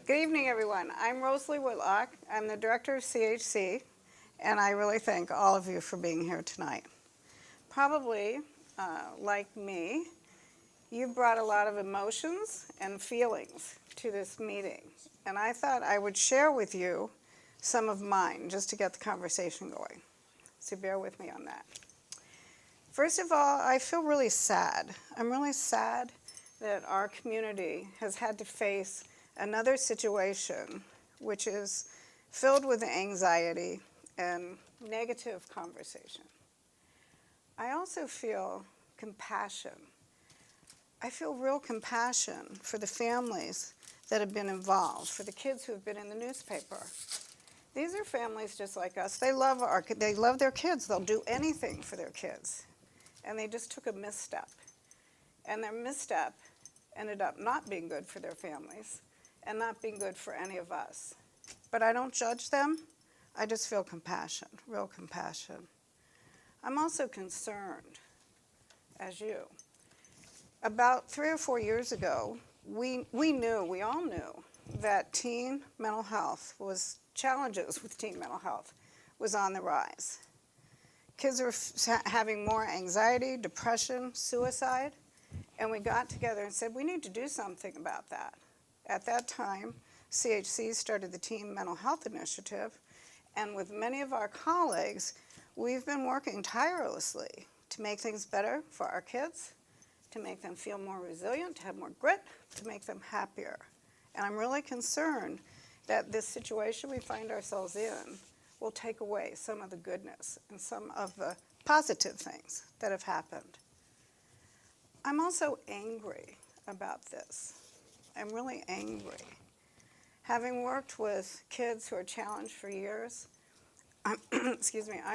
Good evening, everyone. I'm Rosalie Whitlock. I'm the director of CHC, and I really thank all of you for being here tonight. Probably, like me, you brought a lot of emotions and feelings to this meeting, and I thought I would share with you some of mine just to get the conversation going. So bear with me on that. First of all, I feel really sad. I'm really sad that our community has had to face another situation which is filled with anxiety and negative conversation. I also feel compassion. I feel real compassion for the families that have been involved, for the kids who have been in the newspaper. These are families just like us. They love their kids. They'll do anything for their kids. And they just took a misstep. And their misstep ended up not being good for their families and not being good for any of us. But I don't judge them. I just feel compassion, real compassion. I'm also concerned, as you. About 3 or 4 years ago, we all knew that challenges with teen mental health was on the rise. Kids were having more anxiety, depression, suicide, and we got together and said, we need to do something about that. At that time, CHC started the Teen Mental Health Initiative, and with many of our colleagues, we've been working tirelessly to make things better for our kids, to make them feel more resilient, to have more grit, to make them happier. And I'm really concerned that this situation we find ourselves in will take away some of the goodness and some of the positive things that have happened. I'm also angry about this. I'm really angry. Having worked with kids who are challenged for years, I'm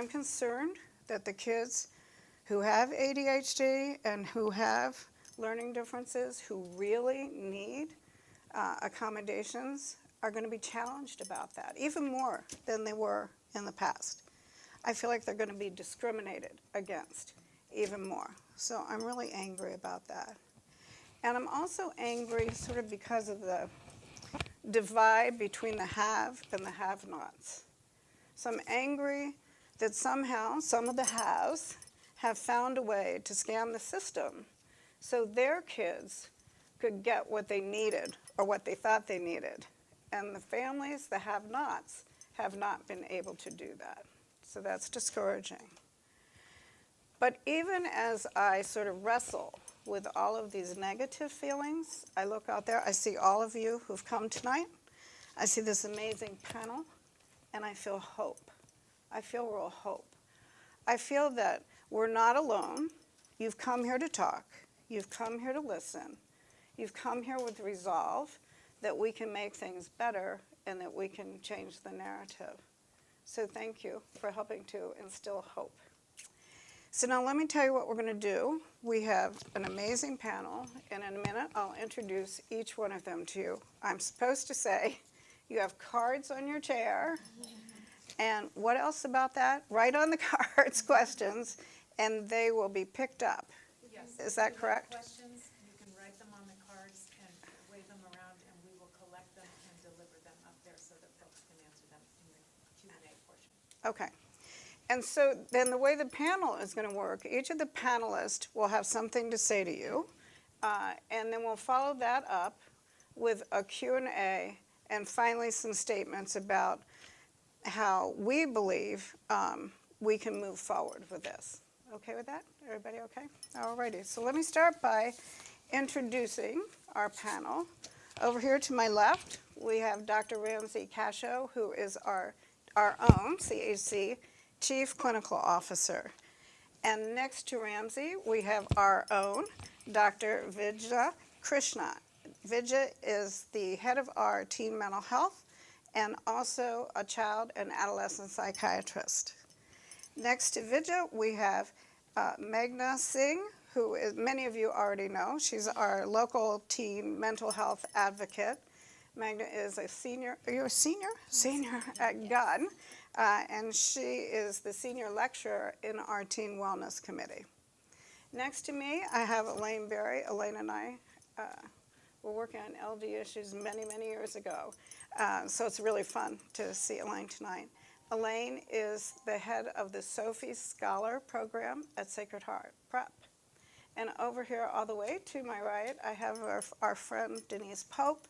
concerned that the kids who have ADHD and who have learning differences, who really need accommodations, are going to be challenged about that, even more than they were in the past. I feel like they're going to be discriminated against even more. So I'm really angry about that. And I'm also angry sort of because of the divide between the have and the have-nots. So I'm angry that somehow some of the haves have found a way to scam the system so their kids could get what they needed or what they thought they needed. And the families, the have-nots, have not been able to do that. So that's discouraging. But even as I sort of wrestle with all of these negative feelings, I look out there, I see all of you who've come tonight. I see this amazing panel, and I feel hope. I feel real hope. I feel that we're not alone. You've come here to talk. You've come here to listen. You've come here with resolve that we can make things better and that we can change the narrative. So thank you for helping to instill hope. So now let me tell you what we're going to do. We have an amazing panel, and in a minute I'll introduce each one of them to you. I'm supposed to say you have cards on your chair, and what else about that? Write on the cards questions, and they will be picked up. Yes. Is that correct? Questions, you can write them on the cards and wave them around, and we will collect them and deliver them up there so that folks can answer them in the Q&A portion. Okay. And so then the way the panel is going to work, each of the panelists will have something to say to you, and then we'll follow that up with a Q&A and finally some statements about how we believe we can move forward with this. Okay with that? Everybody okay? All righty. So let me start by introducing our panel. Over here to my left, we have Dr. Ramsey Cascio, who is our own CHC Chief Clinical Officer. And next to Ramsey, we have our own Dr. Vijay Krishna. Vijay is the head of our teen mental health and also a child and adolescent psychiatrist. Next to Vijay, we have Meghna Singh, who is, many of you already know. She's our local teen mental health advocate. Meghna is a senior, are you a senior? Senior at Gunn. And she is the senior lecturer in our Teen Wellness Committee. Next to me, I have Elaine Berry. Elaine and I were working on LD issues many, many years ago. So it's really fun to see Elaine tonight. Elaine is the head of the Sophie Scholar program at Sacred Heart Prep. And over here, all the way to my right, I have our friend Denise Pope.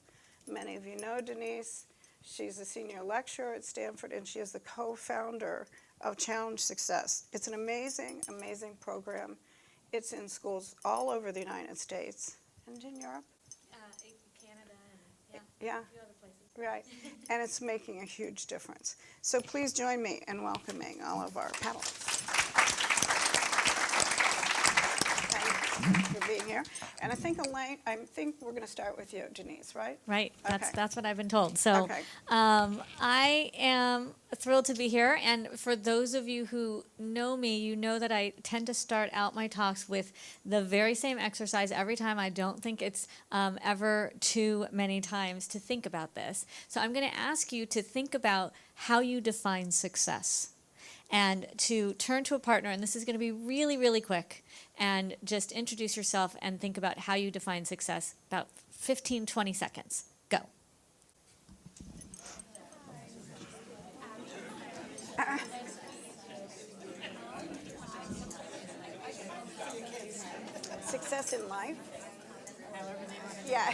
Many of you know Denise. She's a senior lecturer at Stanford, and she is the co-founder of Challenge Success. It's an amazing, amazing program. It's in schools all over the United States and in Europe. Canada and Yeah, a few other places. right. And it's making a huge difference. So please join me in welcoming all of our panelists. Thank you for being here. And I think Elaine, we're going to start with you, Denise, right? Right, Okay. that's what I've been told. So Okay. I am thrilled to be here. And for those of you who know me, you know that I tend to start out my talks with the very same exercise every time. I don't think it's ever too many times to think about this. So I'm going to ask you to think about how you define success. And to turn to a partner, and this is going to be really, really quick, and just introduce yourself and think about how you define success. About 15, 20 seconds. Go. Success in life? Yeah.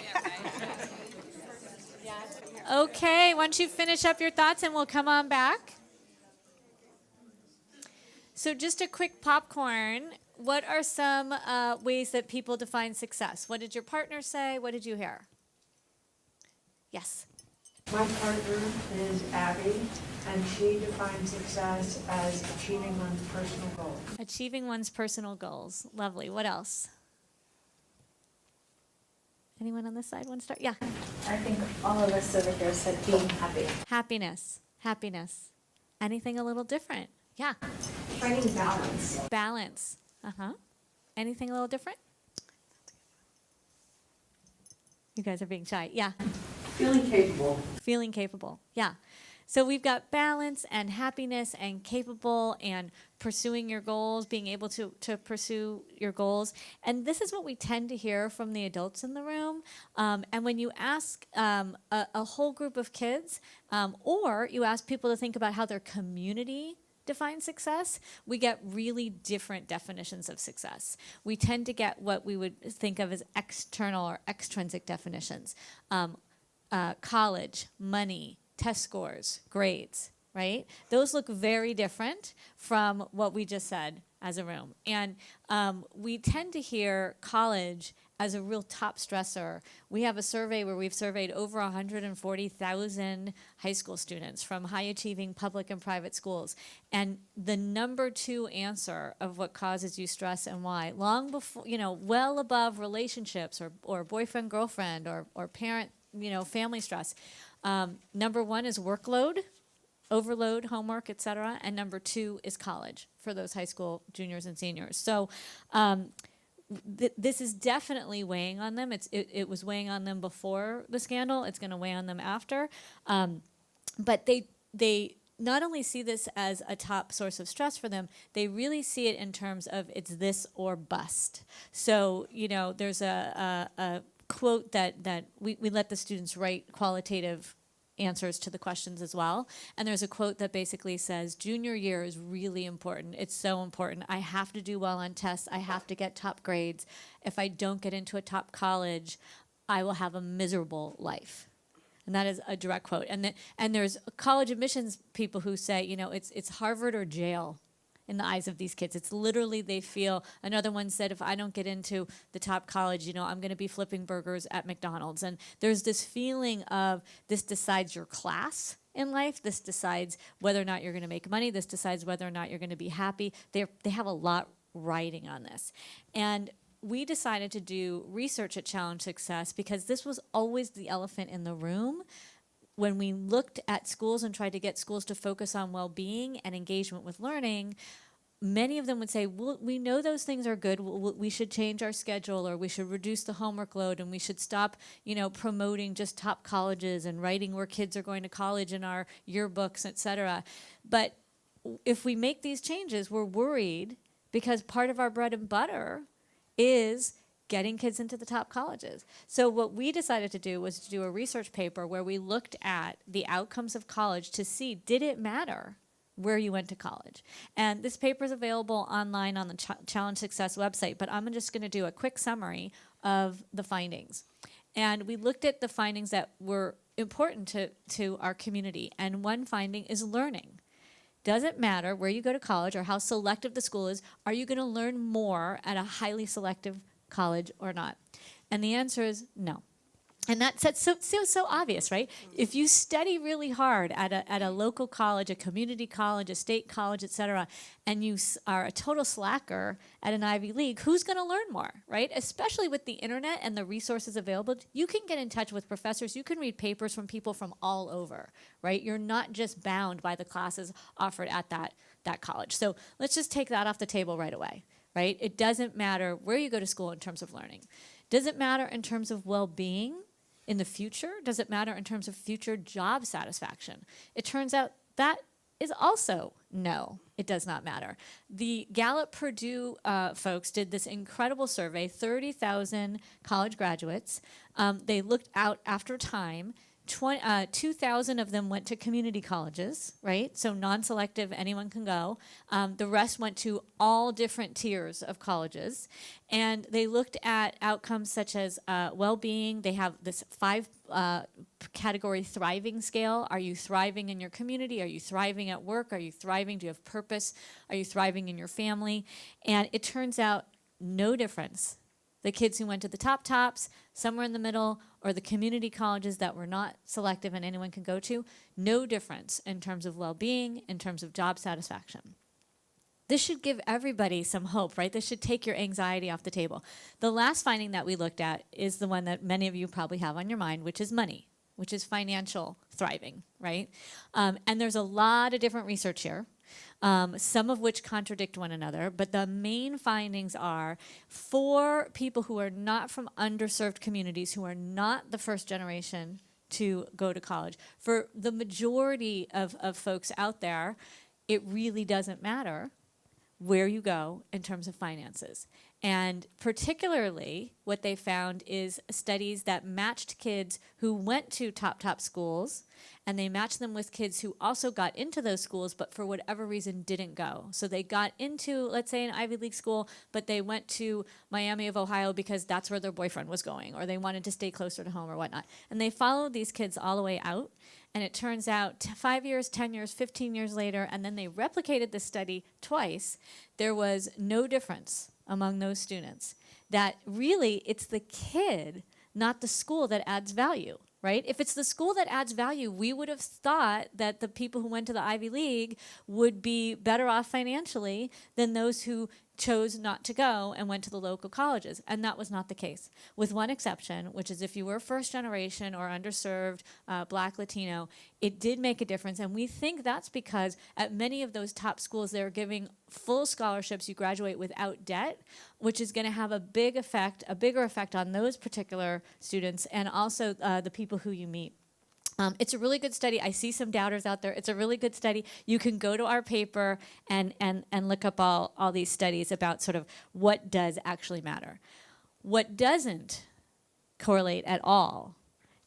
Okay, once you finish up your thoughts, and we'll come on back. So just a quick popcorn. What are some ways that people define success? What did your partner say? What did you hear? Yes. My partner is Abby, and she defines success as achieving one's personal goals. Achieving one's personal goals. Lovely. What else? Anyone on this side want to start? Yeah. I think all of us over here said being happy. Happiness. Happiness. Anything a little different? Yeah. Finding balance. Balance. Uh-huh. Anything a little different? You guys are being shy. Yeah. Feeling capable. Feeling capable. Yeah. So we've got balance and happiness and capable and pursuing your goals, being able to pursue your goals. And this is what we tend to hear from the adults in the room. And when you ask a whole group of kids, or you ask people to think about how their community defines success, we get really different definitions of success. We tend to get what we would think of as external or extrinsic definitions. College, money, test scores, grades, right? Those look very different from what we just said as a room. And we tend to hear college as a real top stressor. We have a survey where we've surveyed over 140,000 high school students from high achieving public and private schools. And the number 2 answer of what causes you stress and why, long before, well above relationships or boyfriend, girlfriend, or parent, family stress. Number 1 is workload, overload, homework, etc. And number 2 is college for those high school juniors and seniors. So this is definitely weighing on them. It was weighing on them before the scandal. It's going to weigh on them after. But they not only see this as a top source of stress for them, they really see it in terms of it's this or bust. So, there's a quote that we let the students write qualitative answers to the questions as well. And there's a quote that basically says, junior year is really important. It's so important. I have to do well on tests. I have to get top grades. If I don't get into a top college, I will have a miserable life. And that is a direct quote. And there's college admissions people who say, it's Harvard or jail in the eyes of these kids. It's literally, they feel, another one said, if I don't get into the top college, I'm going to be flipping burgers at McDonald's. And there's this feeling of this decides your class in life. This decides whether or not you're going to make money. This decides whether or not you're going to be happy. They have a lot riding on this. And we decided to do research at Challenge Success because this was always the elephant in the room. When we looked at schools and tried to get schools to focus on well-being and engagement with learning, many of them would say, well, we know those things are good. We should change our schedule, or we should reduce the homework load, and we should stop, promoting just top colleges and writing where kids are going to college in our yearbooks, et cetera. But if we make these changes, we're worried because part of our bread and butter is getting kids into the top colleges. So what we decided to do was to do a research paper where we looked at the outcomes of college to see, did it matter where you went to college? And this paper is available online on the Challenge Success website, but I'm just going to do a quick summary of the findings. And we looked at the findings that were important to our community. And one finding is learning. Doesn't matter where you go to college or how selective the school is, are you going to learn more at a highly selective college or not? And the answer is no. And that's so obvious, right? If you study really hard at a local college, a community college, a state college, et cetera, and you are a total slacker at an Ivy League, who's going to learn more, right? Especially with the internet and the resources available, you can get in touch with professors. You can read papers from people from all over, right? You're not just bound by the classes offered at that college. So let's just take that off the table right away, right? It doesn't matter where you go to school in terms of learning. Does it matter in terms of well-being? In the future? Does it matter in terms of future job satisfaction? It turns out that is also no, it does not matter. The Gallup-Purdue folks did this incredible survey, 30,000 college graduates. They looked out after time. 2,000 of them went to community colleges, right? So non-selective, anyone can go. The rest went to all different tiers of colleges. And they looked at outcomes such as well-being. They have this 5-category thriving scale. Are you thriving in your community? Are you thriving at work? Are you thriving? Do you have purpose? Are you thriving in your family? And it turns out no difference. The kids who went to the top tops, somewhere in the middle, or the community colleges that were not selective and anyone can go to, no difference in terms of well-being, in terms of job satisfaction. This should give everybody some hope, right? This should take your anxiety off the table. The last finding that we looked at is the one that many of you probably have on your mind, which is money, which is financial thriving, right? And there's a lot of different research here. Some of which contradict one another, but the main findings are for people who are not from underserved communities, who are not the first generation to go to college, for the majority of folks out there, it really doesn't matter where you go in terms of finances. And particularly what they found is studies that matched kids who went to top schools, and they matched them with kids who also got into those schools but for whatever reason didn't go. So they got into, let's say, an Ivy League school, but they went to Miami of Ohio because that's where their boyfriend was going, or they wanted to stay closer to home or whatnot. And they followed these kids all the way out. And it turns out 5 years, 10 years, 15 years later, and then they replicated this study twice, there was no difference among those students. That really, it's the kid, not the school, that adds value, right? If it's the school that adds value, we would have thought that the people who went to the Ivy League would be better off financially than those who chose not to go and went to the local colleges. And that was not the case, with one exception, which is if you were first generation or underserved, Black, Latino, it did make a difference. And we think that's because at many of those top schools, they're giving full scholarships. You graduate without debt, which is going to have a bigger effect on those particular students and also the people who you meet. It's a really good study. I see some doubters out there. It's a really good study. You can go to our paper and look up all these studies about sort of what does actually matter. What doesn't correlate at all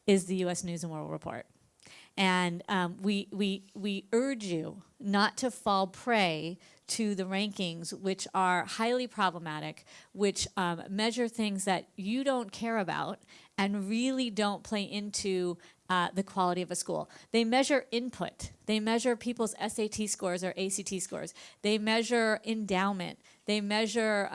is the U.S. News and World Report. And we urge you not to fall prey to the rankings, which are highly problematic, which measure things that you don't care about and really don't play into the quality of a school. They measure input. They measure people's SAT scores or ACT scores. They measure endowment. They measure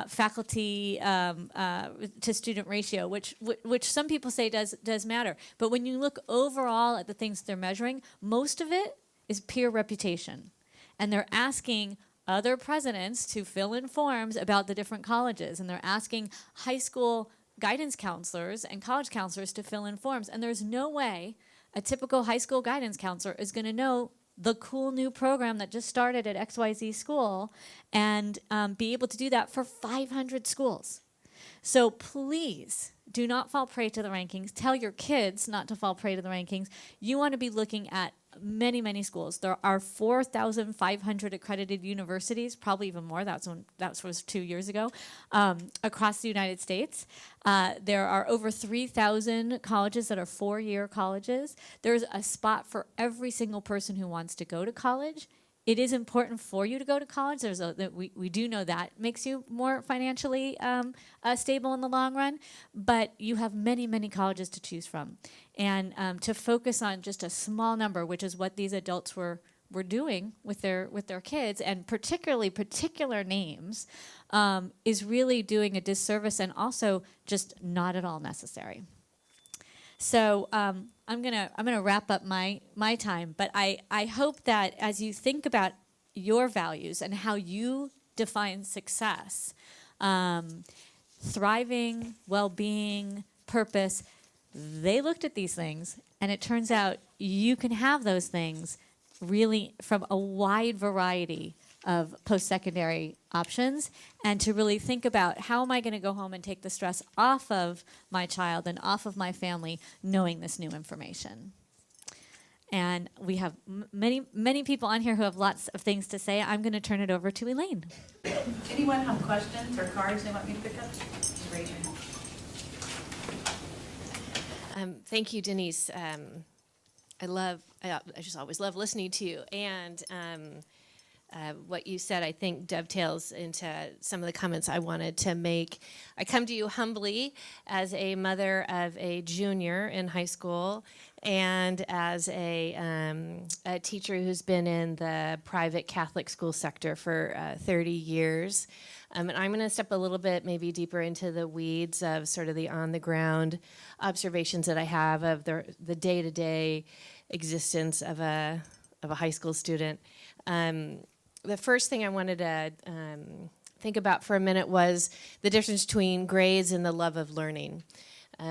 faculty to student ratio, which some people say does matter. But when you look overall at the things they're measuring, most of it is peer reputation. And they're asking other presidents to fill in forms about the different colleges. And they're asking high school guidance counselors and college counselors to fill in forms. And there's no way a typical high school guidance counselor is going to know the cool new program that just started at XYZ school and be able to do that for 500 schools. So please do not fall prey to the rankings. Tell your kids not to fall prey to the rankings. You want to be looking at many, many schools. There are 4,500 accredited universities, probably even more. That was 2 years ago, across the United States. There are over 3,000 colleges that are 4-year colleges. There's a spot for every single person who wants to go to college. It is important for you to go to college. We do know that makes you more financially stable in the long run, but you have many, many colleges to choose from. And to focus on just a small number, which is what these adults were doing with their kids, and particularly particular names, is really doing a disservice and also just not at all necessary. So I'm gonna wrap up my time, but I hope that as you think about your values and how you define success, thriving, well-being, purpose, they looked at these things, and it turns out you can have those things really from a wide variety of post-secondary options, and to really think about how am I going to go home and take the stress off of my child and off of my family knowing this new information. And we have many, many people on here who have lots of things to say. I'm going to turn it over to Elaine. Anyone have questions or cards they want me to pick up? Just raise your hand. Thank you, Denise. I just always love listening to you. And what you said, I think, dovetails into some of the comments I wanted to make. I come to you humbly as a mother of a junior in high school and as a teacher who's been in the private Catholic school sector for 30 years. And I'm going to step a little bit maybe deeper into the weeds of sort of the on-the-ground observations that I have of the day-to-day existence of a high school student. The first thing I wanted to think about for a minute was the difference between grades and the love of learning.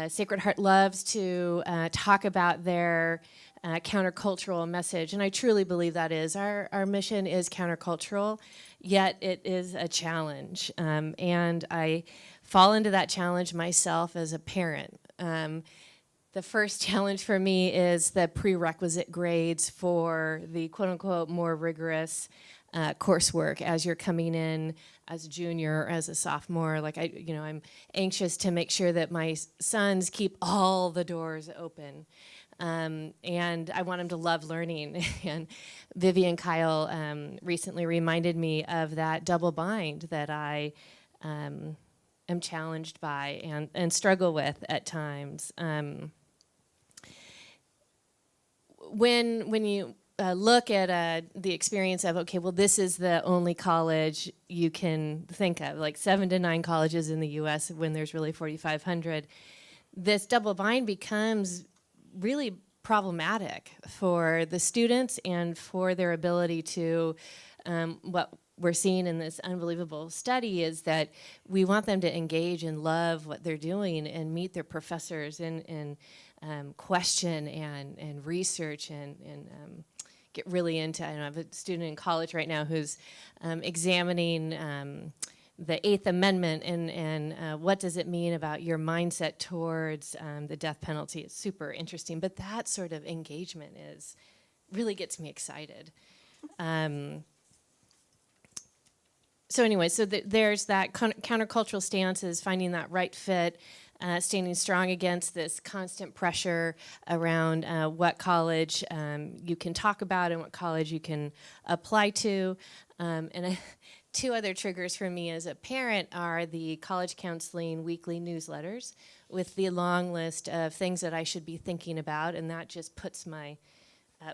Sacred Heart loves to talk about their countercultural message, and I truly believe that is. Our mission is countercultural, yet it is a challenge, and I fall into that challenge myself as a parent. The first challenge for me is the prerequisite grades for the quote-unquote more rigorous coursework as you're coming in as a junior or as a sophomore. Like I'm anxious to make sure that my sons keep all the doors open. And I want them to love learning. And Vivian Kyle recently reminded me of that double bind that I am challenged by and struggle with at times. When you look at the experience of, okay, well, this is the only college you can think of, like 7 to 9 colleges in the U.S. when there's really 4,500, this double bind becomes really problematic for the students and for their ability to, what we're seeing in this unbelievable study is that we want them to engage and love what they're doing and meet their professors and question and research and get really into. I have a student in college right now who's examining the Eighth Amendment and what does it mean about your mindset towards the death penalty. It's super interesting, but that sort of engagement really gets me excited. So anyway, there's that countercultural stance, is finding that right fit, standing strong against this constant pressure around what college you can talk about and what college you can apply to. Two other triggers for me as a parent are the college counseling weekly newsletters with the long list of things that I should be thinking about, and that just puts my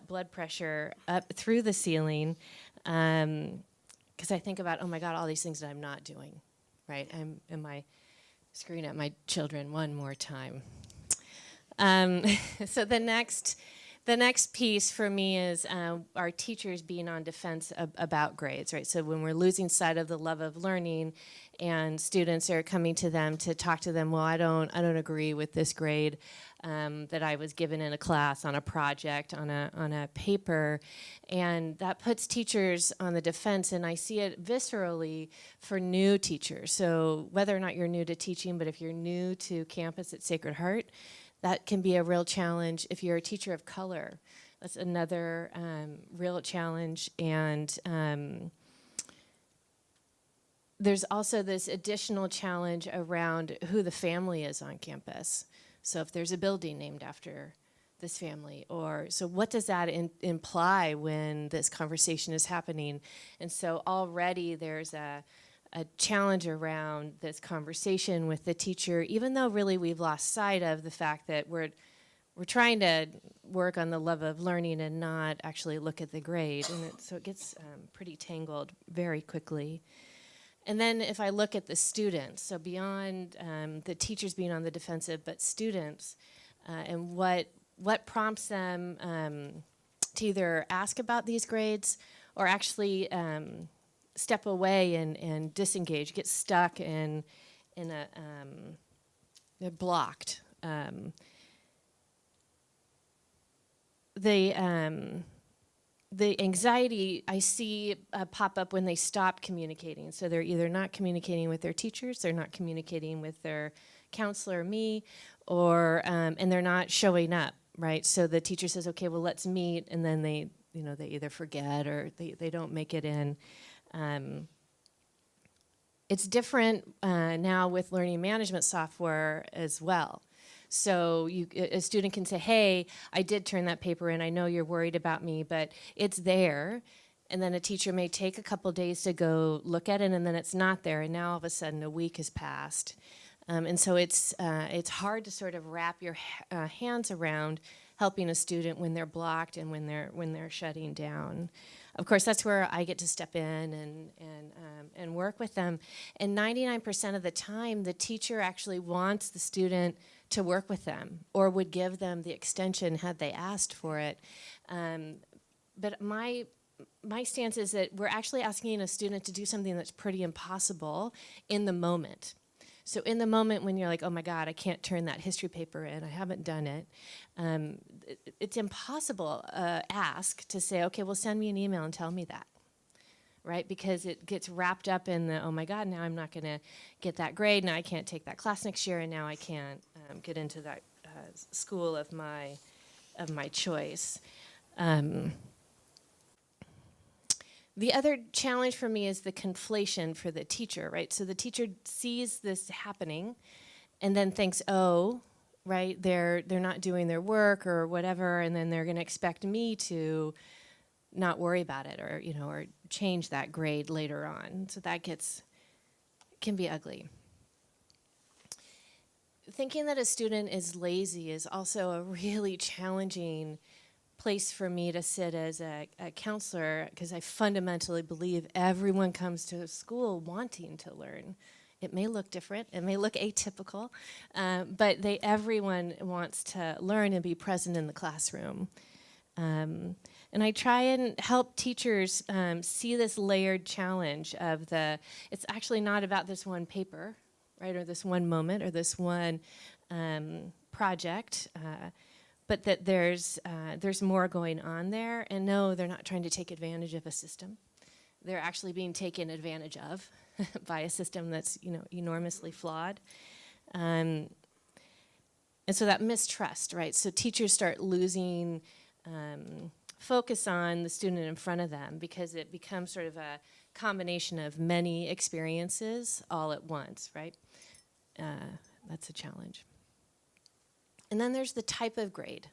blood pressure up through the ceiling. Because I think about, oh my God, all these things that I'm not doing, right? Am I screwing up my children one more time? So the next The next piece for me is our teachers being on defense about grades, right? So when we're losing sight of the love of learning, and students are coming to them to talk to them, well, I don't agree with this grade that I was given in a class on a project on a paper, and that puts teachers on the defense. And I see it viscerally for new teachers. So whether or not you're new to teaching, but if you're new to campus at Sacred Heart, that can be a real challenge. If you're a teacher of color, that's another real challenge. And there's also this additional challenge around who the family is on campus. So if there's a building named after this family, or so what does that imply when this conversation is happening? And so already there's a challenge around this conversation with the teacher, even though really we've lost sight of the fact that we're trying to work on the love of learning and not actually look at the grade. And so it gets pretty tangled very quickly. And then if I look at the students, so beyond the teachers being on the defensive, but students, and what prompts them to either ask about these grades or actually step away and disengage, get stuck in they're blocked. The anxiety I see pop up when they stop communicating. So they're either not communicating with their teachers, they're not communicating with their counselor, me, or and they're not showing up, right? So the teacher says, okay, well, let's meet, and then they either forget or they don't make it in. It's different now with learning management software as well. So a student can say, hey, I did turn that paper in. I know you're worried about me, but it's there. And then a teacher may take a couple days to go look at it, and then it's not there. And now all of a sudden a week has passed. And so it's hard to sort of wrap your hands around helping a student when they're blocked and when they're shutting down. Of course, that's where I get to step in and work with them. And 99% of the time, the teacher actually wants the student to work with them or would give them the extension had they asked for it. But my stance is that we're actually asking a student to do something that's pretty impossible in the moment. So in the moment when you're like, oh my God, I can't turn that history paper in, I haven't done it, it's impossible ask to say, okay, well, send me an email and tell me that, right? Because it gets wrapped up in the, oh my God, now I'm not going to get that grade, now I can't take that class next year, and now I can't get into that school of my choice. The other challenge for me is the conflation for the teacher, right? So the teacher sees this happening and then thinks, oh, right, they're not doing their work or whatever, and then they're going to expect me to not worry about it or, or change that grade later on. So that can be ugly. Thinking that a student is lazy is also a really challenging place for me to sit as a counselor, because I fundamentally believe everyone comes to school wanting to learn. It may look different, it may look atypical, but everyone wants to learn and be present in the classroom. And I try and help teachers see this layered challenge of it's actually not about this one paper, right, or this one moment, or this one project, but that there's more going on there. And no, they're not trying to take advantage of a system. They're actually being taken advantage of by a system that's enormously flawed. And so that mistrust, right? So teachers start losing focus on the student in front of them because it becomes sort of a combination of many experiences all at once, right? That's a challenge. And then there's the type of grade,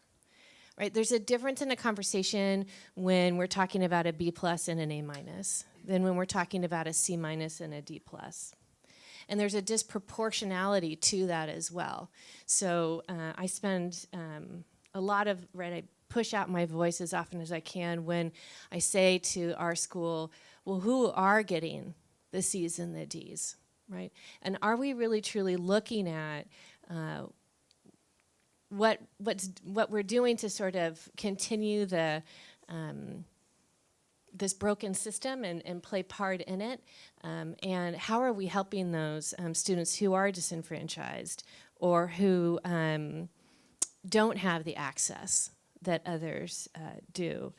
right? There's a difference in a conversation when we're talking about a B+ and an A- than when we're talking about a C- and a D+. And there's a disproportionality to that as well. So I spend a lot of, I push out my voice as often as I can when I say to our school, well, who are getting the C's and the D's, right? And are we really truly looking at what we're doing to sort of continue the this broken system and play part in it, and how are we helping those students who are disenfranchised or who don't have the access that others do.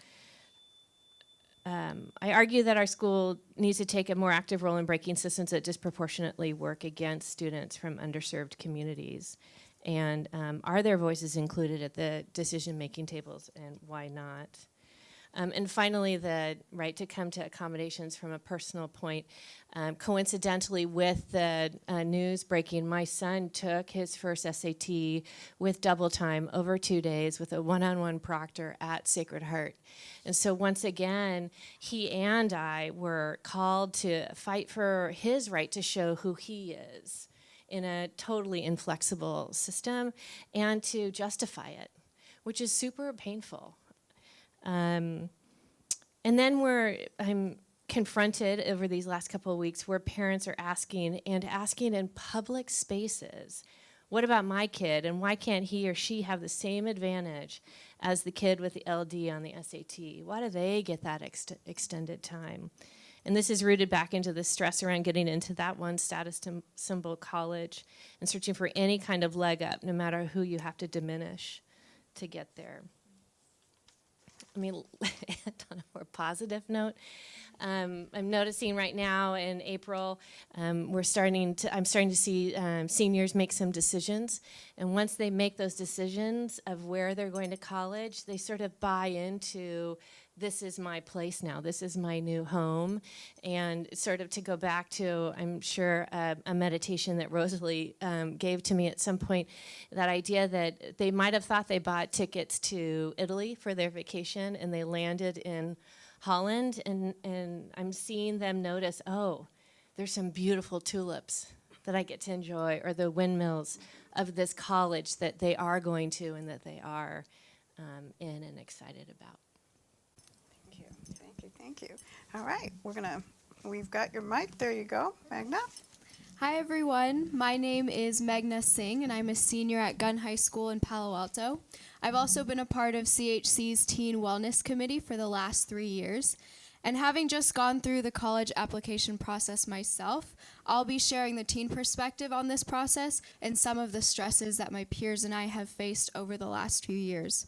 I argue that our school needs to take a more active role in breaking systems that disproportionately work against students from underserved communities. And are their voices included at the decision-making tables, and why not? And finally, the right to come to accommodations from a personal point. Coincidentally, with the news breaking, my son took his first SAT with double time over 2 days with a one-on-one proctor at Sacred Heart. And so once again, he and I were called to fight for his right to show who he is in a totally inflexible system and to justify it, which is super painful. And then I'm confronted over these last couple of weeks where parents are asking in public spaces, what about my kid, and why can't he or she have the same advantage as the kid with the LD on the SAT? Why do they get that extended time? And this is rooted back into the stress around getting into that one status symbol college and searching for any kind of leg up, no matter who you have to diminish to get there. I mean, on a more positive note, I'm noticing right now in April, I'm starting to see seniors make some decisions. And once they make those decisions of where they're going to college, they sort of buy into, this is my place now, this is my new home. And sort of to go back to, I'm sure, a meditation that Rosalie gave to me at some point, that idea that they might have thought they bought tickets to Italy for their vacation and they landed in Holland, and I'm seeing them notice, oh, there's some beautiful tulips that I get to enjoy, or the windmills of this college that they are going to and that they are in and excited about. Thank you, thank you, thank you. All right, we've got your mic. There you go, Magna. Hi everyone, my name is Magna Singh and I'm a senior at Gunn High School in Palo Alto. I've also been a part of CHC's Teen Wellness Committee for the last 3 years. And having just gone through the college application process myself, I'll be sharing the teen perspective on this process and some of the stresses that my peers and I have faced over the last few years.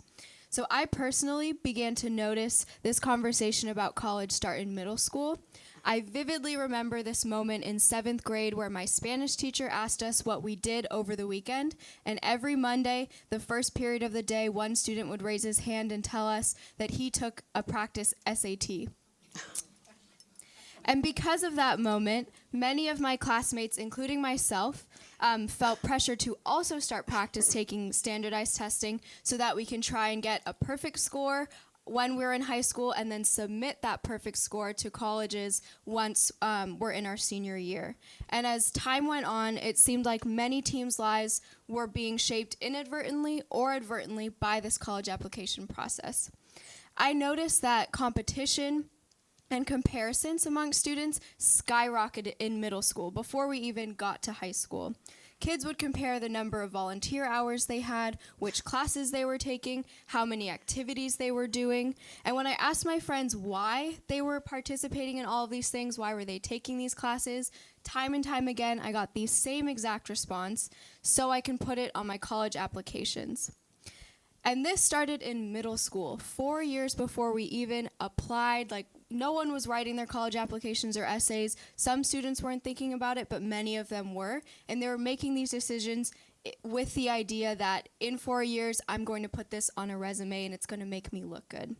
So I personally began to notice this conversation about college start in middle school. I vividly remember this moment in 7th grade where my Spanish teacher asked us what we did over the weekend, and every Monday, the first period of the day, one student would raise his hand and tell us that he took a practice SAT. And because of that moment, many of my classmates, including myself, felt pressure to also start practice taking standardized testing so that we can try and get a perfect score when we're in high school and then submit that perfect score to colleges once we're in our senior year. And as time went on, it seemed like many teams' lives were being shaped inadvertently or advertently by this college application process. I noticed that competition and comparisons among students skyrocketed in middle school before we even got to high school. Kids would compare the number of volunteer hours they had, which classes they were taking, how many activities they were doing. And when I asked my friends why they were participating in all of these things, why were they taking these classes, time and time again, I got the same exact response, so I can put it on my college applications. And this started in middle school, 4 years before we even applied. Like, no one was writing their college applications or essays. Some students weren't thinking about it, but many of them were. And they were making these decisions with the idea that in 4 years, I'm going to put this on a resume and it's going to make me look good.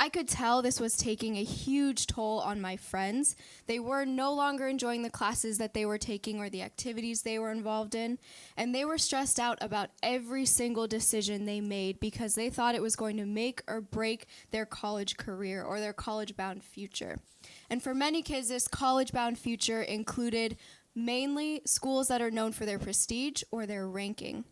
I could tell this was taking a huge toll on my friends. They were no longer enjoying the classes that they were taking or the activities they were involved in, and they were stressed out about every single decision they made because they thought it was going to make or break their college career or their college-bound future. And for many kids, this college-bound future included mainly schools that are known for their prestige or their ranking.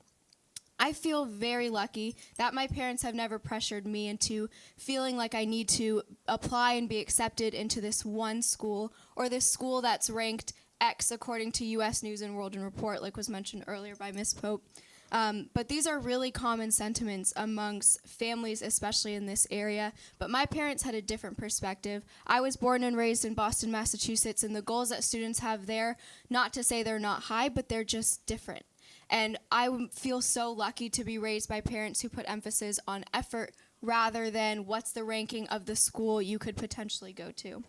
I feel very lucky that my parents have never pressured me into feeling like I need to apply and be accepted into this one school or this school that's ranked X according to U.S. News and World Report, like was mentioned earlier by Ms. Pope. But these are really common sentiments amongst families, especially in this area. But my parents had a different perspective. I was born and raised in Boston, Massachusetts, and the goals that students have there, not to say they're not high, but they're just different. And feel so lucky to be raised by parents who put emphasis on effort rather than what's the ranking of the school you could potentially go to.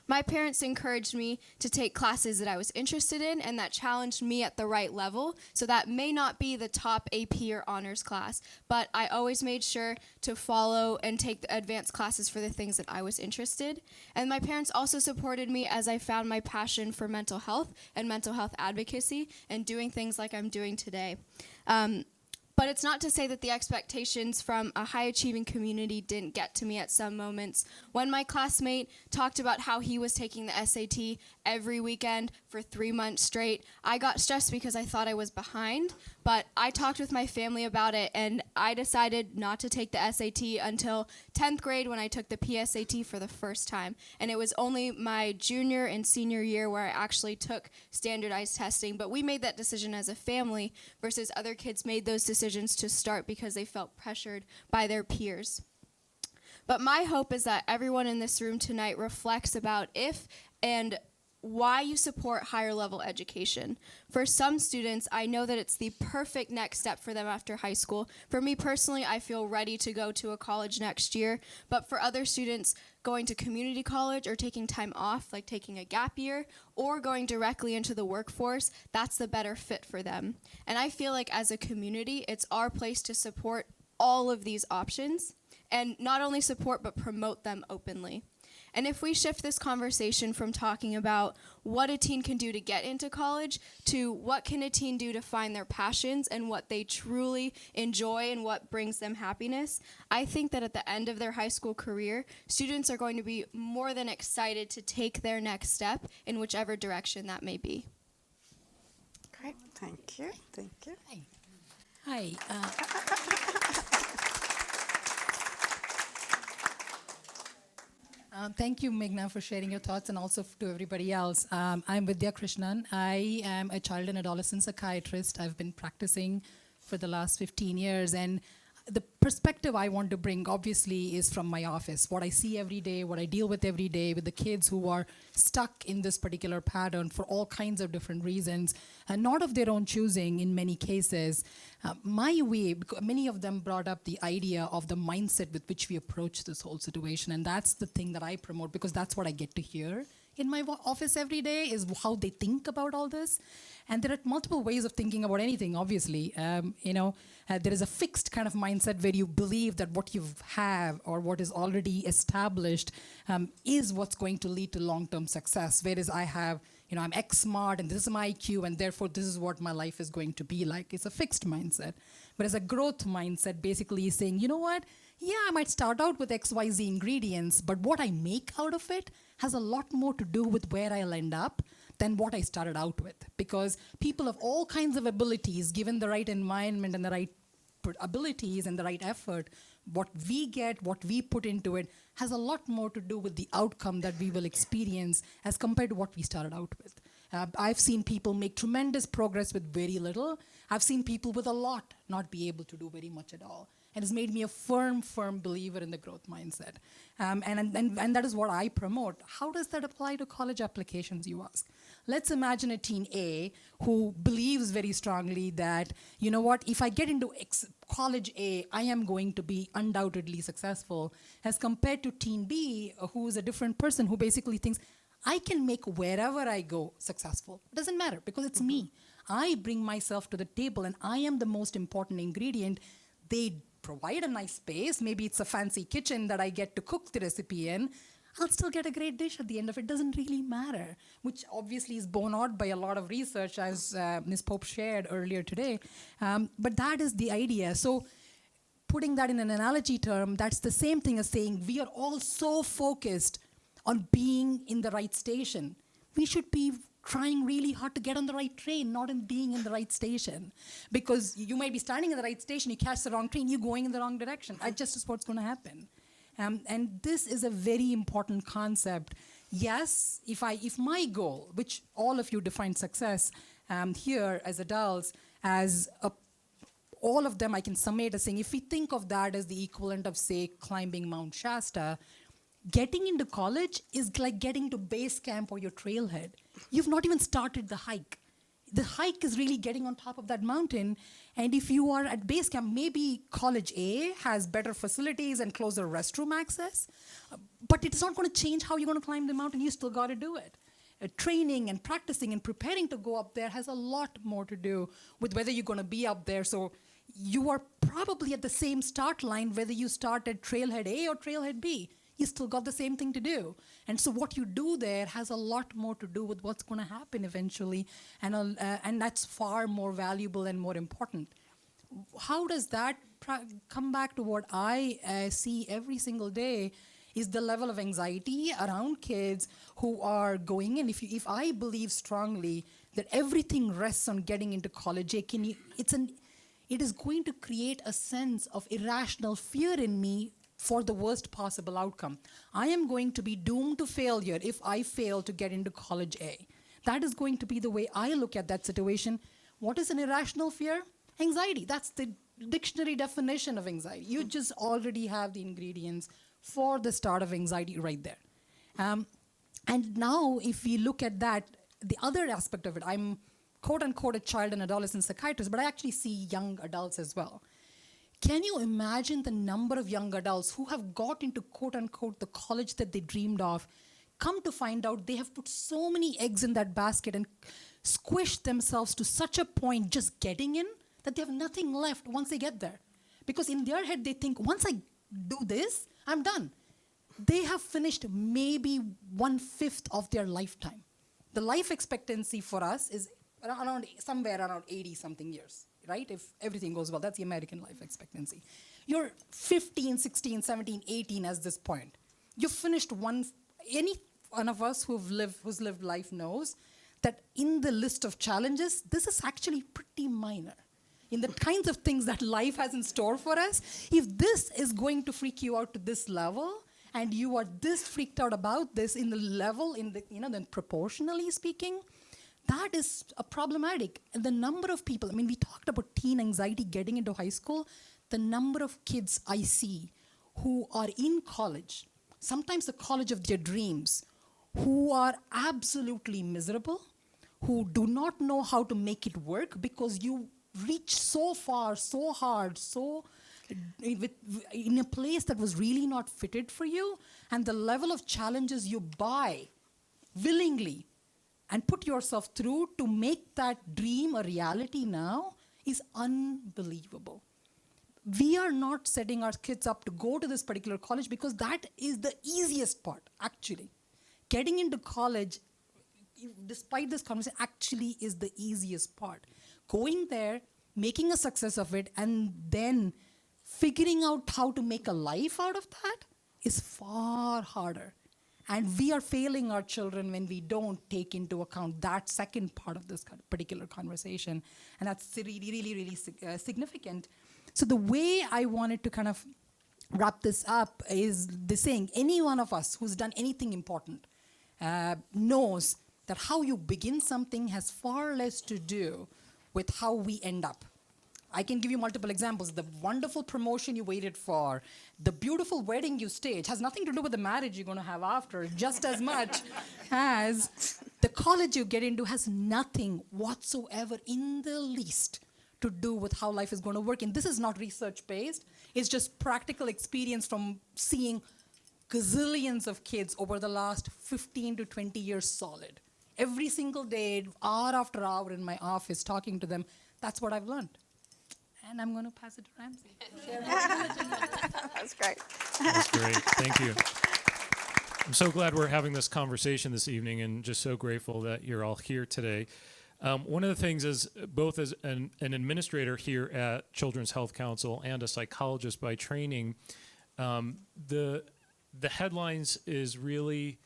My parents encouraged me to take classes that I was interested in and that challenged me at the right level. So that may not be the top AP or honors class, but I always made sure to follow and take the advanced classes for the things that I was interested. And my parents also supported me as I found my passion for mental health and mental health advocacy and doing things like I'm doing today. But it's not to say that the expectations from a high-achieving community didn't get to me at some moments. When my classmate talked about how he was taking the SAT every weekend for 3 months straight, I got stressed because I thought I was behind. But I talked with my family about it, and I decided not to take the SAT until 10th grade when I took the PSAT for the first time. And it was only my junior and senior year where I actually took standardized testing. But we made that decision as a family versus other kids made those decisions to start because they felt pressured by their peers. But my hope is that everyone in this room tonight reflects about if and why you support higher level education. For some students, I know that it's the perfect next step for them after high school. For me personally, I feel ready to go to a college next year. But for other students, going to community college or taking time off, like taking a gap year, or going directly into the workforce, that's the better fit for them. And I feel like as a community, it's our place to support all of these options, and not only support, but promote them openly. And if we shift this conversation from talking about what a teen can do to get into college to what can a teen do to find their passions and what they truly enjoy and what brings them happiness, I think that at the end of their high school career, students are going to be more than excited to take their next step in whichever direction that may be. Great, thank you, thank you. Hi. Thank you, Meghna, for sharing your thoughts, and also to everybody else. I'm Vidya Krishnan. I am a child and adolescent psychiatrist. I've been practicing for the last 15 years, and the perspective I want to bring, obviously, is from my office. What I see every day, what I deal with every day with the kids who are stuck in this particular pattern for all kinds of different reasons, and not of their own choosing in many cases. My way, many of them brought up the idea of the mindset with which we approach this whole situation, and that's the thing that I promote, because that's what I get to hear in my office every day, is how they think about all this. And there are multiple ways of thinking about anything, obviously. There is a fixed kind of mindset where you believe that what you have or what is already established is what's going to lead to long-term success. Whereas I have, I'm X smart and this is my IQ and therefore this is what my life is going to be like. It's a fixed mindset. But as a growth mindset, basically is saying, you know what? Yeah, I might start out with XYZ ingredients, but what I make out of it has a lot more to do with where I'll end up than what I started out with. Because people of all kinds of abilities, given the right environment and the right abilities and the right effort, what we get, what we put into it, has a lot more to do with the outcome that we will experience as compared to what we started out with. I've seen people make tremendous progress with very little. I've seen people with a lot not be able to do very much at all. And it's made me a firm believer in the growth mindset. And that is what I promote. How does that apply to college applications, you ask? Let's imagine a teen A who believes very strongly that, you know what, if I get into college A, I am going to be undoubtedly successful, as compared to teen B, who is a different person who basically thinks, I can make wherever I go successful. It doesn't matter because it's me. I bring myself to the table and I am the most important ingredient. They provide a nice space. Maybe it's a fancy kitchen that I get to cook the recipe in. I'll still get a great dish at the end of it. Doesn't really matter, which obviously is borne out by a lot of research, as Ms. Pope shared earlier today. But that is the idea. So putting that in an analogy term, that's the same thing as saying we are all so focused on being in the right station. We should be trying really hard to get on the right train, not in being in the right station. Because you might be standing in the right station, you catch the wrong train, you're going in the wrong direction. That's just what's going to happen. And this is a very important concept. Yes, if my goal, which all of you define success here as adults, as a all of them I can summate as saying, if we think of that as the equivalent of, say, climbing Mount Shasta, getting into college is like getting to base camp or your trailhead. You've not even started the hike. The hike is really getting on top of that mountain. And if you are at base camp, maybe college A has better facilities and closer restroom access, but it's not going to change how you're going to climb the mountain. You still got to do it. Training and practicing and preparing to go up there has a lot more to do with whether you're going to be up there. So you are probably at the same start line, whether you start at trailhead A or trailhead B. You still got the same thing to do. And so what you do there has a lot more to do with what's going to happen eventually, and that's far more valuable and more important. How does that come back to what I see every single day is the level of anxiety around kids who are going in. If I believe strongly that everything rests on getting into college, it is going to create a sense of irrational fear in me for the worst possible outcome. I am going to be doomed to failure if I fail to get into college A. That is going to be the way I look at that situation. What is an irrational fear? Anxiety. That's the dictionary definition of anxiety. You just already have the ingredients for the start of anxiety right there. And now if we look at that, the other aspect of it, I'm quote unquote a child and adolescent psychiatrist, but I actually see young adults as well. Can you imagine the number of young adults who have got into quote unquote the college that they dreamed of, come to find out they have put so many eggs in that basket and squished themselves to such a point just getting in that they have nothing left once they get there? Because in their head they think, once I do this, I'm done. They have finished maybe 1/5 of their lifetime. The life expectancy for us is somewhere around 80-something years, right? If everything goes well, that's the American life expectancy. You're 15, 16, 17, 18 at this point. You've finished any one of us who's lived life knows that in the list of challenges, this is actually pretty minor. In the kinds of things that life has in store for us, if this is going to freak you out to this level, and you are this freaked out about this in the level, then proportionally speaking, that is problematic. And the number of people, we talked about teen anxiety getting into high school, the number of kids I see who are in college, sometimes the college of their dreams, who are absolutely miserable, who do not know how to make it work because you reach so far, so hard, in a place that was really not fitted for you, and the level of challenges you buy willingly and put yourself through to make that dream a reality now is unbelievable. We are not setting our kids up to go to this particular college because that is the easiest part, actually. Getting into college, despite this conversation, actually is the easiest part. Going there, making a success of it, and then figuring out how to make a life out of that is far harder. And we are failing our children when we don't take into account that second part of this particular conversation. And that's really, really, really significant. So the way I wanted to kind of wrap this up is the saying, any one of us who's done anything important knows that how you begin something has far less to do with how we end up. I can give you multiple examples. The wonderful promotion you waited for, the beautiful wedding you staged has nothing to do with the marriage you're going to have after, just as much as the college you get into has nothing whatsoever in the least to do with how life is going to work. And this is not research-based. It's just practical experience from seeing gazillions of kids over the last 15 to 20 years solid. Every single day, hour after hour in my office, talking to them, that's what I've learned. And I'm going to pass it to Ramsey. That's great. That's great. Thank you. I'm so glad we're having this conversation this evening and just so grateful that you're all here today. One of the things is, both as an administrator here at Children's Health Council and a psychologist by training, the headlines is really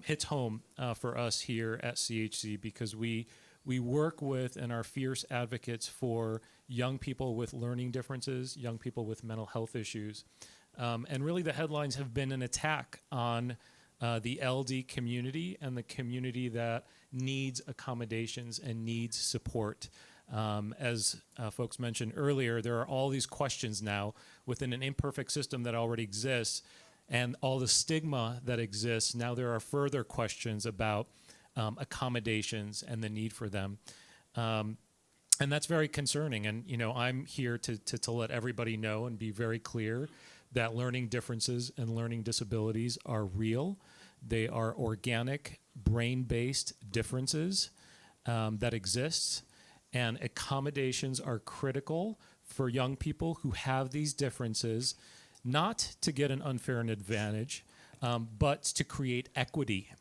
hits home for us here at CHC because we work with and are fierce advocates for young people with learning differences, young people with mental health issues. And really the headlines have been an attack on the LD community and the community that needs accommodations and needs support. As folks mentioned earlier, there are all these questions now within an imperfect system that already exists, and all the stigma that exists. Now there are further questions about accommodations and the need for them. And that's very concerning. And, you know, I'm here to let everybody know and be very clear that learning differences and learning disabilities are real. They are organic, brain-based differences that exist. And accommodations are critical for young people who have these differences, not to get an unfair advantage, but to create equity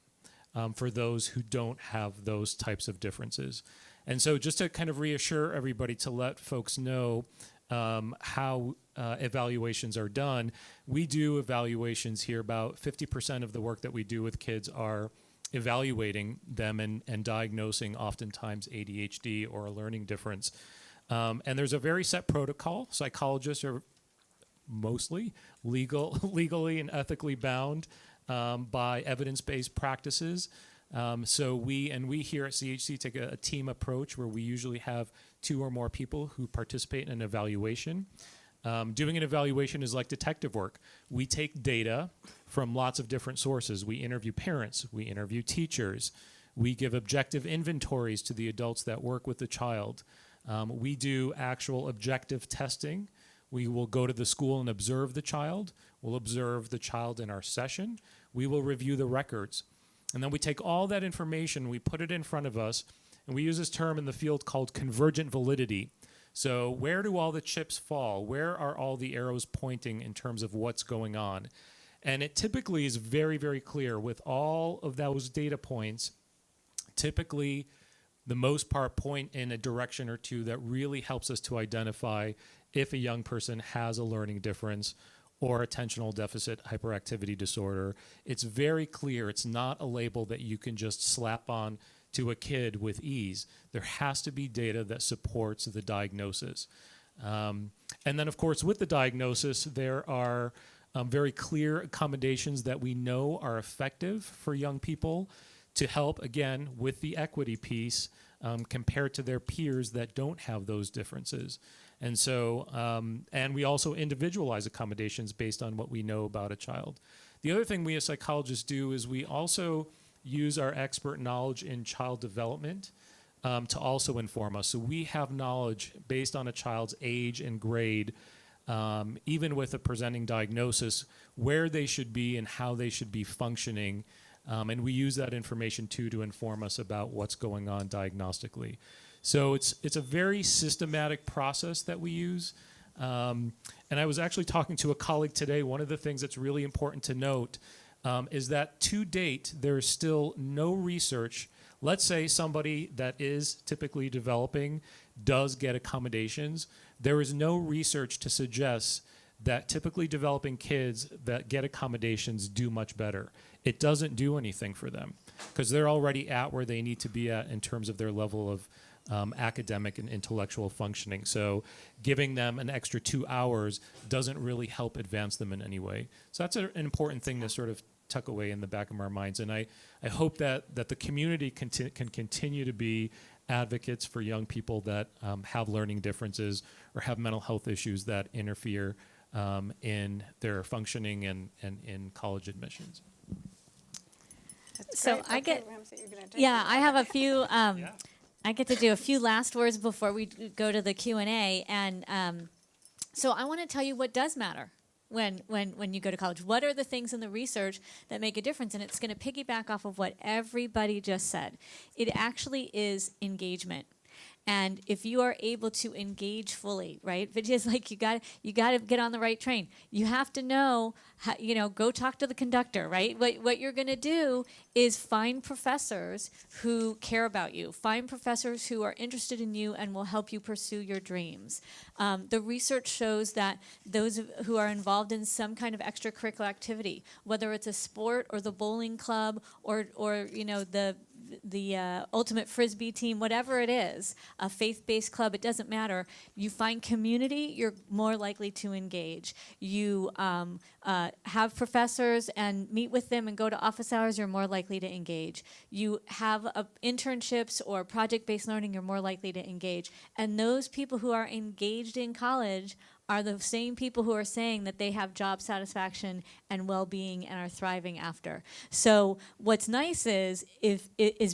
for those who don't have those types of differences. And so just to kind of reassure everybody, to let folks know how evaluations are done, we do evaluations here. About 50% of the work that we do with kids are evaluating them and diagnosing oftentimes ADHD or a learning difference. And there's a very set protocol. Psychologists are mostly legally and ethically bound by evidence-based practices. So we here at CHC take a team approach where we usually have 2 or more people who participate in an evaluation. Doing an evaluation is like detective work. We take data from lots of different sources. We interview parents, we interview teachers, we give objective inventories to the adults that work with the child. We do actual objective testing. We will go to the school and observe the child. We'll observe the child in our session. We will review the records. And then we take all that information, we put it in front of us, and we use this term in the field called convergent validity. So where do all the chips fall? Where are all the arrows pointing in terms of what's going on? And it typically is very, very clear with all of those data points, typically the most part point in a direction or two that really helps us to identify if a young person has a learning difference or attentional deficit hyperactivity disorder. It's very clear. It's not a label that you can just slap on to a kid with ease. There has to be data that supports the diagnosis. And then, of course, with the diagnosis, there are very clear accommodations that we know are effective for young people to help, again, with the equity piece, compared to their peers that don't have those differences. And so, and we also individualize accommodations based on what we know about a child. The other thing we as psychologists do is we also use our expert knowledge in child development to also inform us. So we have knowledge based on a child's age and grade, even with a presenting diagnosis, where they should be and how they should be functioning. And we use that information too to inform us about what's going on diagnostically. So it's a very systematic process that we use. And I was actually talking to a colleague today. One of the things that's really important to note is that to date, there is still no research. Let's say somebody that is typically developing does get accommodations. There is no research to suggest that typically developing kids that get accommodations do much better. It doesn't do anything for them because they're already at where they need to be at in terms of their level of academic and intellectual functioning. So giving them an extra 2 hours doesn't really help advance them in any way. So that's an important thing to sort of tuck away in the back of our minds. And I hope that the community can continue to be advocates for young people that have learning differences or have mental health issues that interfere in their functioning and in college admissions. That's So great. I Okay, get, Ramsey, you're gonna take yeah, it. I have a few. I get to do a few last words before we go to the Q&A, and so I want to tell you what does matter when you go to college. What are the things in the research that make a difference? And it's going to piggyback off of what everybody just said. It actually is engagement. And if you are able to engage fully, right? But just like you got to get on the right train. You have to know, how, go talk to the conductor, right? What you're going to do is find professors who care about you. Find professors who are interested in you and will help you pursue your dreams. The research shows that those who are involved in some kind of extracurricular activity, whether it's a sport or the bowling club or the ultimate frisbee team, whatever it is, a faith-based club, it doesn't matter. You find community, you're more likely to engage. You have professors and meet with them and go to office hours, you're more likely to engage. You have internships or project-based learning, you're more likely to engage. And those people who are engaged in college are the same people who are saying that they have job satisfaction and well-being and are thriving after. So what's nice is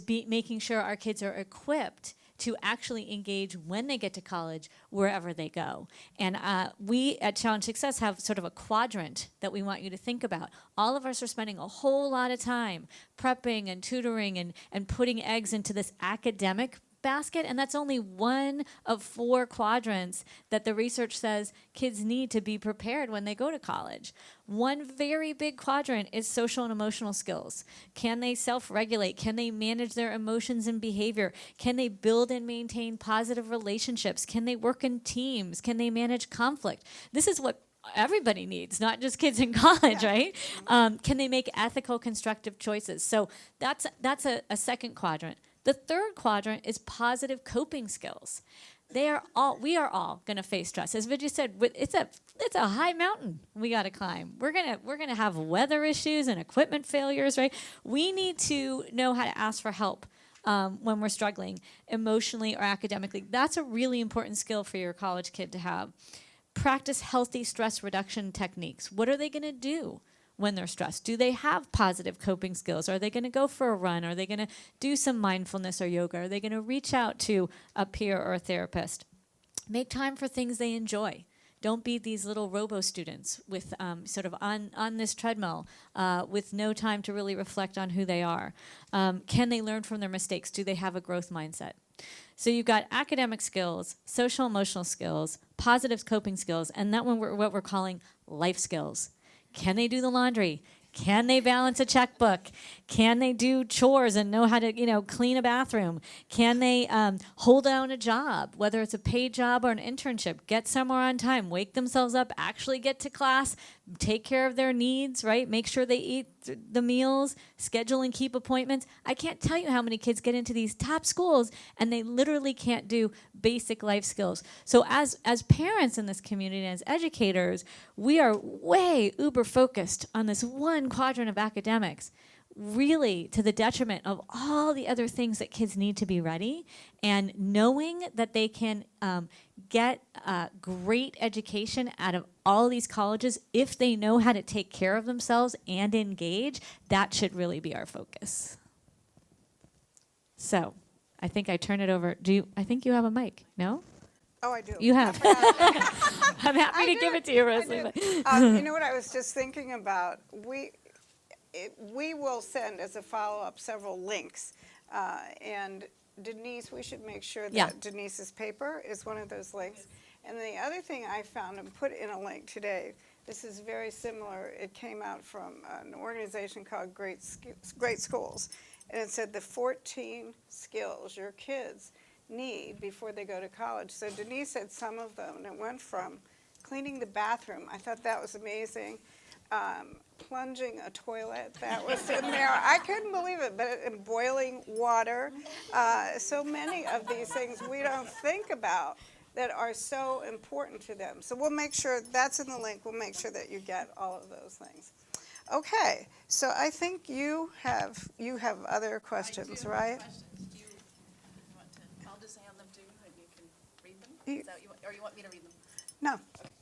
making sure our kids are equipped to actually engage when they get to college, wherever they go. And we at Challenge Success have sort of a quadrant that we want you to think about. All of us are spending a whole lot of time prepping and tutoring and putting eggs into this academic basket, and that's only one of 4 quadrants that the research says kids need to be prepared when they go to college. One very big quadrant is social and emotional skills. Can they self-regulate? Can they manage their emotions and behavior? Can they build and maintain positive relationships? Can they work in teams? Can they manage conflict? This is what everybody needs, not just kids in college, right? Can they make ethical, constructive choices? So that's a second quadrant. The third quadrant is positive coping skills. We are all going to face stress. As Vijay said, it's a high mountain we got to climb. We're gonna have weather issues and equipment failures, right? We need to know how to ask for help when we're struggling emotionally or academically. That's a really important skill for your college kid to have. Practice healthy stress reduction techniques. What are they going to do when they're stressed? Do they have positive coping skills? Are they going to go for a run? Are they going to do some mindfulness or yoga? Are they going to reach out to a peer or a therapist? Make time for things they enjoy. Don't be these little robo students with sort of on this treadmill with no time to really reflect on who they are. Can they learn from their mistakes? Do they have a growth mindset? So you've got academic skills, social emotional skills, positive coping skills, and that one what we're calling life skills. Can they do the laundry? Can they balance a checkbook? Can they do chores and know how to, clean a bathroom? Can they hold down a job, whether it's a paid job or an internship? Get somewhere on time, wake themselves up, actually get to class, take care of their needs, right? Make sure they eat the meals, schedule and keep appointments. I can't tell you how many kids get into these top schools and they literally can't do basic life skills. So as parents in this community and as educators, we are way uber focused on this one quadrant of academics, really to the detriment of all the other things that kids need to be ready, and knowing that they can get great education out of all these colleges if they know how to take care of themselves and engage, that should really be our focus. So I think I turn it over. I think you have a mic, no? Oh, I do. You have. I'm happy to give it to you, Rosalie. You know what I was just thinking about? We will send as a follow-up several links. And Denise, we should make sure that Denise's paper is one of those links. And the other thing I found and put in a link today, this is very similar. It came out from an organization called Great Schools. And it said the 14 skills your kids need before they go to college. So Denise said some of them, and it went from cleaning the bathroom. I thought that was amazing. Plunging a toilet, that was in there. I couldn't believe it, but in boiling water. So many of these things we don't think about that are so important to them. So we'll make sure that's in the link. We'll make sure that you get all of those things. Okay, so I think you have other questions, right? Questions. Do you want to, I'll just hand them to you and you can read them? Is that what you want, or you want me to read them? No,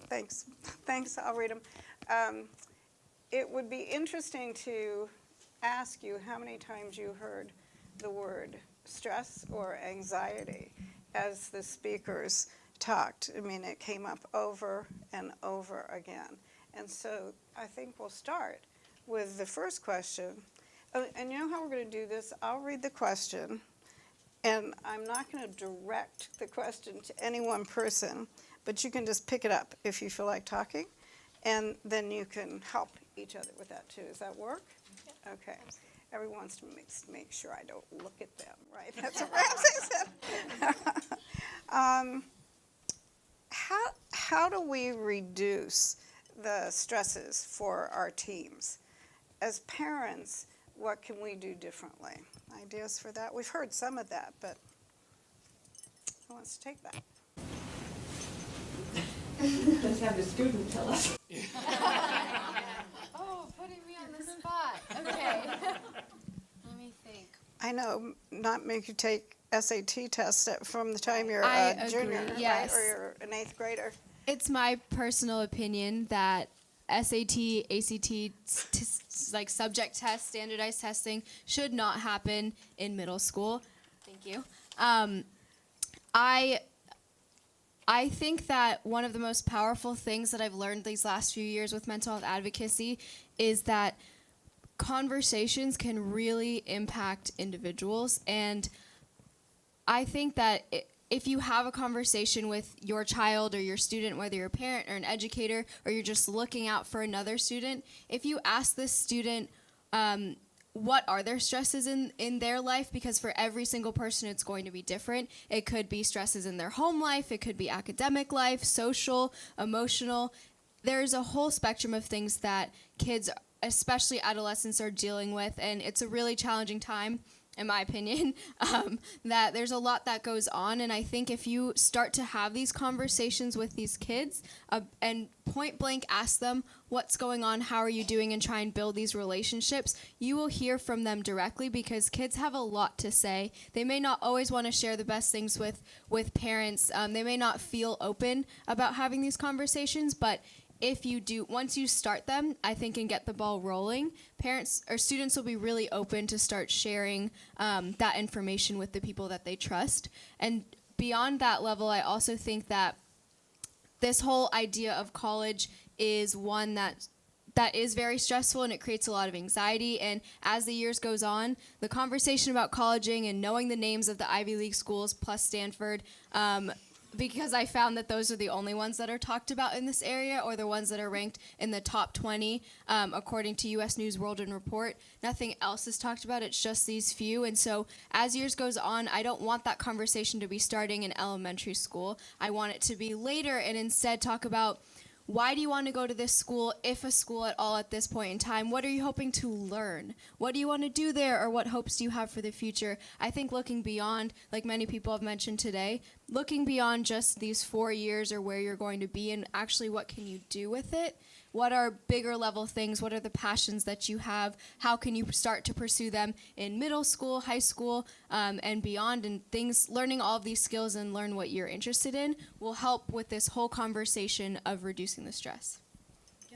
thanks. Thanks, I'll read them. It would be interesting to ask you how many times you heard the word stress or anxiety as the speakers talked. I mean, it came up over and over again. And so I think we'll start with the first question. And you know how we're going to do this? I'll read the question, and I'm not going to direct the question to any one person, but you can just pick it up if you feel like talking, and then you can help each other with that too. Does that work? Yeah. Okay. Everyone wants to make sure I don't look at them, right? That's what Ramsey said. How do we reduce the stresses for our teams? As parents, what can we do differently? Ideas for that? We've heard some of that, but who wants to take that? Let's have the student tell us. Oh, putting me on the spot. Okay. Let me think. I know, not make you take SAT tests from the time you're I a junior, agree, right? yes. Or you're an 8th grader. It's my personal opinion that SAT, ACT, like subject tests, standardized testing should not happen in middle school. Thank you. I think that one of the most powerful things that I've learned these last few years with mental health advocacy is that conversations can really impact individuals. And I think that if you have a conversation with your child or your student, whether you're a parent or an educator, or you're just looking out for another student, if you ask this student, what are their stresses in their life, because for every single person it's going to be different. It could be stresses in their home life, it could be academic life, social, emotional. There's a whole spectrum of things that kids, especially adolescents, are dealing with, and it's a really challenging time, in my opinion, that there's a lot that goes on. And I think if you start to have these conversations with these kids and point blank ask them what's going on, how are you doing, and try and build these relationships, you will hear from them directly, because kids have a lot to say. They may not always want to share the best things with parents. They may not feel open about having these conversations, but if you do, once you start them, I think, and get the ball rolling, parents or students will be really open to start sharing that information with the people that they trust. And beyond that level, I also think that this whole idea of college is one that is very stressful, and it creates a lot of anxiety. And as the years goes on, the conversation about colleging and knowing the names of the Ivy League schools plus Stanford, because I found that those are the only ones that are talked about in this area, or the ones that are ranked in the top 20, according to U.S. News World and Report. Nothing else is talked about. It's just these few. And so as years goes on, I don't want that conversation to be starting in elementary school. I want it to be later, and instead talk about, why do you want to go to this school, if a school at all at this point in time? What are you hoping to learn? What do you want to do there, or what hopes do you have for the future? I think looking beyond, like many people have mentioned today, looking beyond just these 4 years or where you're going to be, and actually what can you do with it? What are bigger level things? What are the passions that you have? How can you start to pursue them in middle school, high school, and beyond? And things, learning all of these skills and learn what you're interested in will help with this whole conversation of reducing the stress.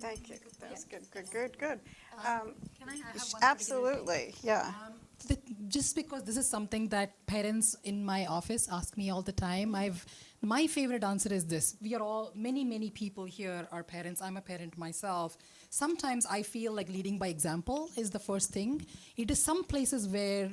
Thank you. That's good. Can I have one Absolutely, yeah. Just because this is something that parents in my office ask me all the time, my favorite answer is this. We are all, many people here are parents. I'm a parent myself. Sometimes I feel like leading by example is the first thing. It is some places where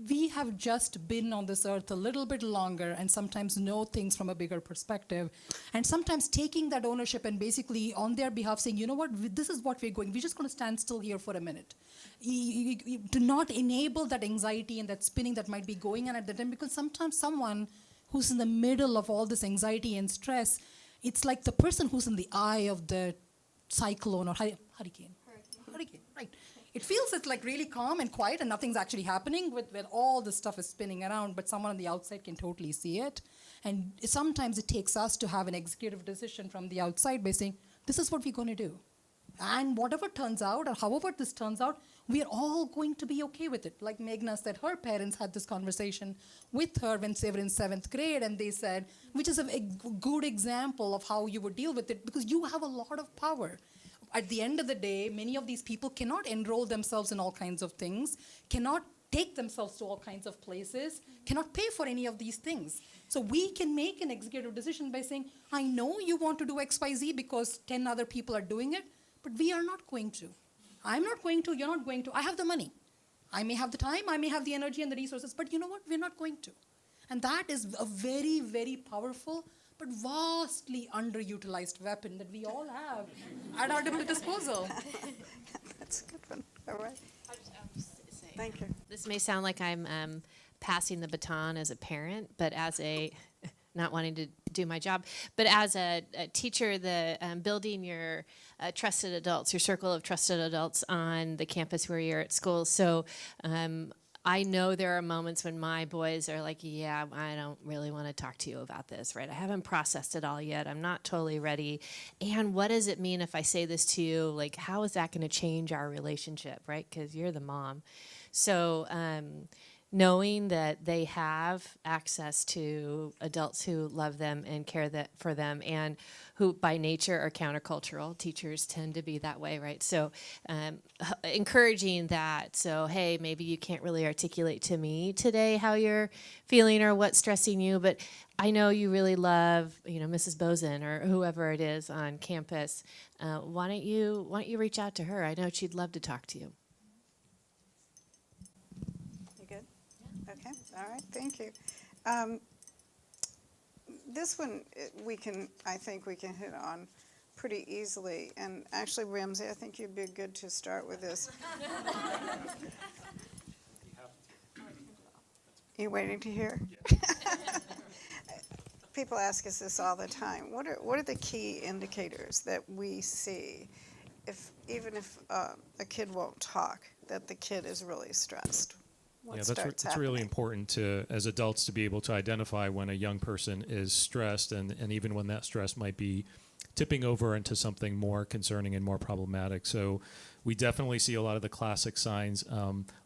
we have just been on this earth a little bit longer, and sometimes know things from a bigger perspective. And sometimes taking that ownership and basically on their behalf saying, you know what, this is what we're going. We're just going to stand still here for a minute. You do not enable that anxiety and that spinning that might be going on at the time, because sometimes someone who's in the middle of all this anxiety and stress, it's like the person who's in the eye of the cyclone or hurricane, right? It feels it's like really calm and quiet and nothing's actually happening with all the stuff is spinning around, but someone on the outside can totally see it. And sometimes it takes us to have an executive decision from the outside by saying, this is what we're going to do. And whatever turns out, or however this turns out, we're all going to be okay with it. Like Meghna said, her parents had this conversation with her when they were in 7th grade, and they said, which is a good example of how you would deal with it, because you have a lot of power. At the end of the day, many of these people cannot enroll themselves in all kinds of things, cannot take themselves to all kinds of places, cannot pay for any of these things. So we can make an executive decision by saying, I know you want to do XYZ because 10 other people are doing it, but we are not going to. I'm not going to, you're not going to. I have the money. I may have the time, I may have the energy and the resources, but you know what? We're not going to. And that is a very, very powerful but vastly underutilized weapon that we all have at our disposal. That's a good one. All right. Thank you. This may sound like I'm passing the baton as a parent, but as a, not wanting to do my job. But as a teacher, the building your trusted adults, your circle of trusted adults on the campus where you're at school. So I know there are moments when my boys are like, yeah, I don't really want to talk to you about this, right? I haven't processed it all yet. I'm not totally ready. And what does it mean if I say this to you? Like, how is that going to change our relationship, right? Because you're the mom. So knowing that they have access to adults who love them and care for them, and who by nature are countercultural. Teachers tend to be that way, right? So encouraging that. So, hey, maybe you can't really articulate to me today how you're feeling or what's stressing you, but I know you really love, Mrs. Bozen or whoever it is on campus. Why don't you reach out to her? I know she'd love to talk to you. You good? Okay, all right, thank you. This one, I think we can hit on pretty easily. And actually, Ramsey, I think you'd be good to start with this. You waiting to hear? People ask us this all the time. What are the key indicators that we see, even if a kid won't talk, that the kid is really stressed? That's really important as adults to be able to identify when a young person is stressed, and even when that stress might be tipping over into something more concerning and more problematic. So we definitely see a lot of the classic signs.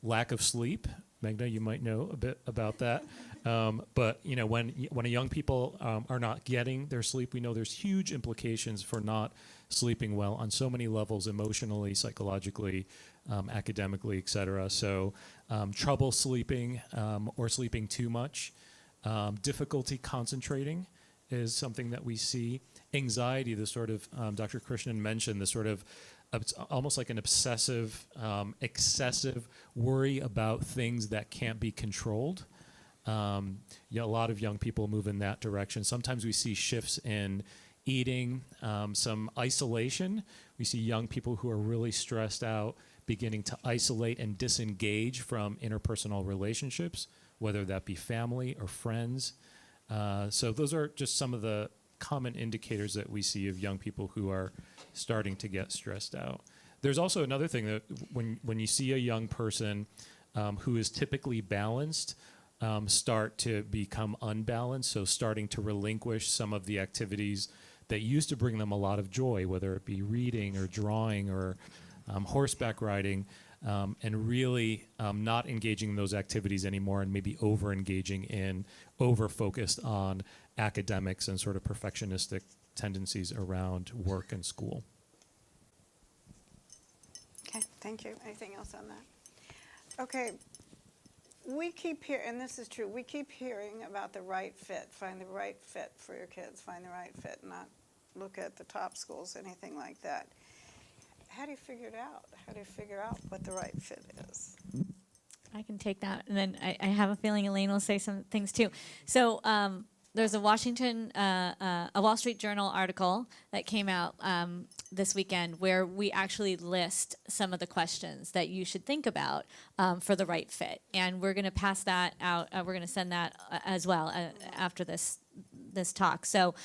Lack of sleep. Magna, you might know a bit about that. But when young people are not getting their sleep, we know there's huge implications for not sleeping well on so many levels, emotionally, psychologically, academically, et cetera. So trouble sleeping or sleeping too much. Difficulty concentrating is something that we see. Anxiety, the sort of, Dr. Krishnan mentioned, the sort of, it's almost like an obsessive, excessive worry about things that can't be controlled. A lot of young people move in that direction. Sometimes we see shifts in eating, some isolation. We see young people who are really stressed out beginning to isolate and disengage from interpersonal relationships, whether that be family or friends. So those are just some of the common indicators that we see of young people who are starting to get stressed out. There's also another thing that when you see a young person who is typically balanced start to become unbalanced, so starting to relinquish some of the activities that used to bring them a lot of joy, whether it be reading or drawing or horseback riding, and really not engaging in those activities anymore, and maybe over-focused on academics and sort of perfectionistic tendencies around work and school. Okay, thank you. Anything else on that? Okay, we keep hearing, and this is true, we keep hearing about the right fit. Find the right fit for your kids. Find the right fit, not look at the top schools, anything like that. How do you figure it out? How do you figure out what the right fit is? I can take that, and then I have a feeling Elaine will say some things too. So there's a Wall Street Journal article that came out this weekend where we actually list some of the questions that you should think about for the right fit, and we're going to pass that out. We're going to send that as well after this talk. So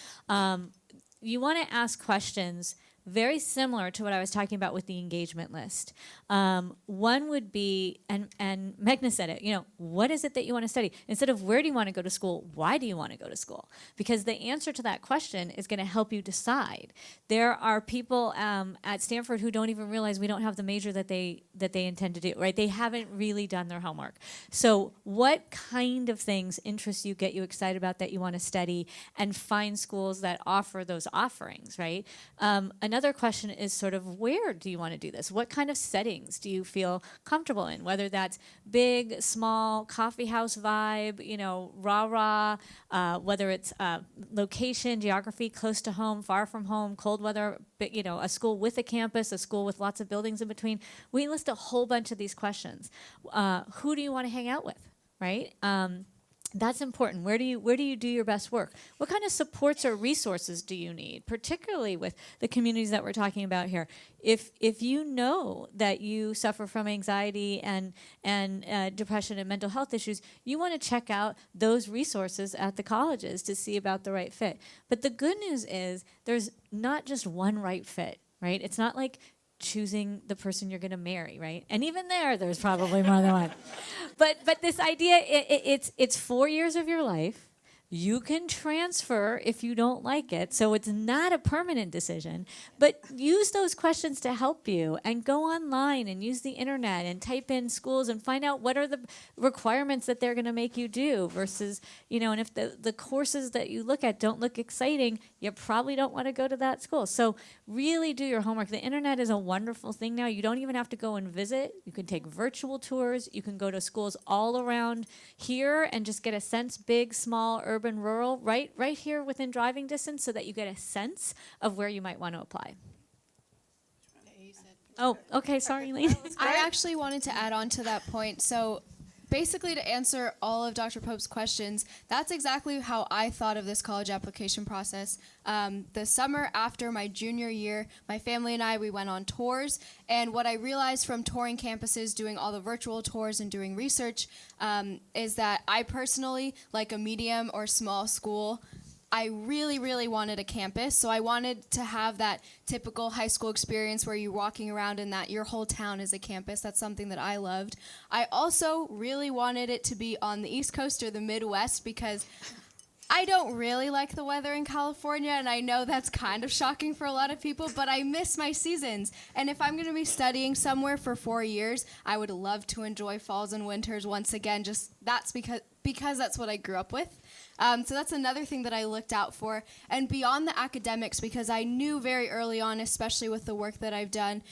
you want to ask questions very similar to what I was talking about with the engagement list. One would be, and Meghna said it, what is it that you want to study? Instead of where do you want to go to school, why do you want to go to school? Because the answer to that question is going to help you decide. There are people at Stanford who don't even realize we don't have the major that they intend to do, right? They haven't really done their homework. So what kind of things interest you, get you excited about that you want to study, and find schools that offer those offerings, right? Another question is sort of, where do you want to do this? What kind of settings do you feel comfortable in? Whether that's big, small, coffee house vibe, rah-rah, whether it's location, geography, close to home, far from home, cold weather, a school with a campus, a school with lots of buildings in between. We list a whole bunch of these questions. Who do you want to hang out with, right? That's important. Where do you do your best work? What kind of supports or resources do you need, particularly with the communities that we're talking about here? If you know that you suffer from anxiety and depression and mental health issues, you want to check out those resources at the colleges to see about the right fit. But the good news is there's not just one right fit, right? It's not like choosing the person you're going to marry, right? And even there's probably more than one. But this idea, it's 4 years of your life. You can transfer if you don't like it, so it's not a permanent decision. But use those questions to help you, and go online and use the internet and type in schools and find out what are the requirements that they're going to make you do versus, and if the courses that you look at don't look exciting, you probably don't want to go to that school. So really do your homework. The internet is a wonderful thing now. You don't even have to go and visit. You can take virtual tours. You can go to schools all around here and just get a sense, big, small, urban, rural, right here within driving distance, so that you get a sense of where you might want to apply. Oh, okay, sorry, Elaine. I actually wanted to add on to that point. So basically, to answer all of Dr. Pope's questions, that's exactly how I thought of this college application process. The summer after my junior year, my family and we went on tours, and what I realized from touring campuses, doing all the virtual tours and doing research, is that I personally like a medium or small school. I really, really wanted a campus, so I wanted to have that typical high school experience where you're walking around and that your whole town is a campus. That's something that I loved. I also really wanted it to be on the East Coast or the Midwest, because I don't really like the weather in California, and I know that's kind of shocking for a lot of people, but I miss my seasons. And if I'm going to be studying somewhere for 4 years, I would love to enjoy falls and winters once again. Just that's because that's what I grew up with. So that's another thing that I looked out for. And beyond the academics, because I knew very early on, especially with the work that I've done,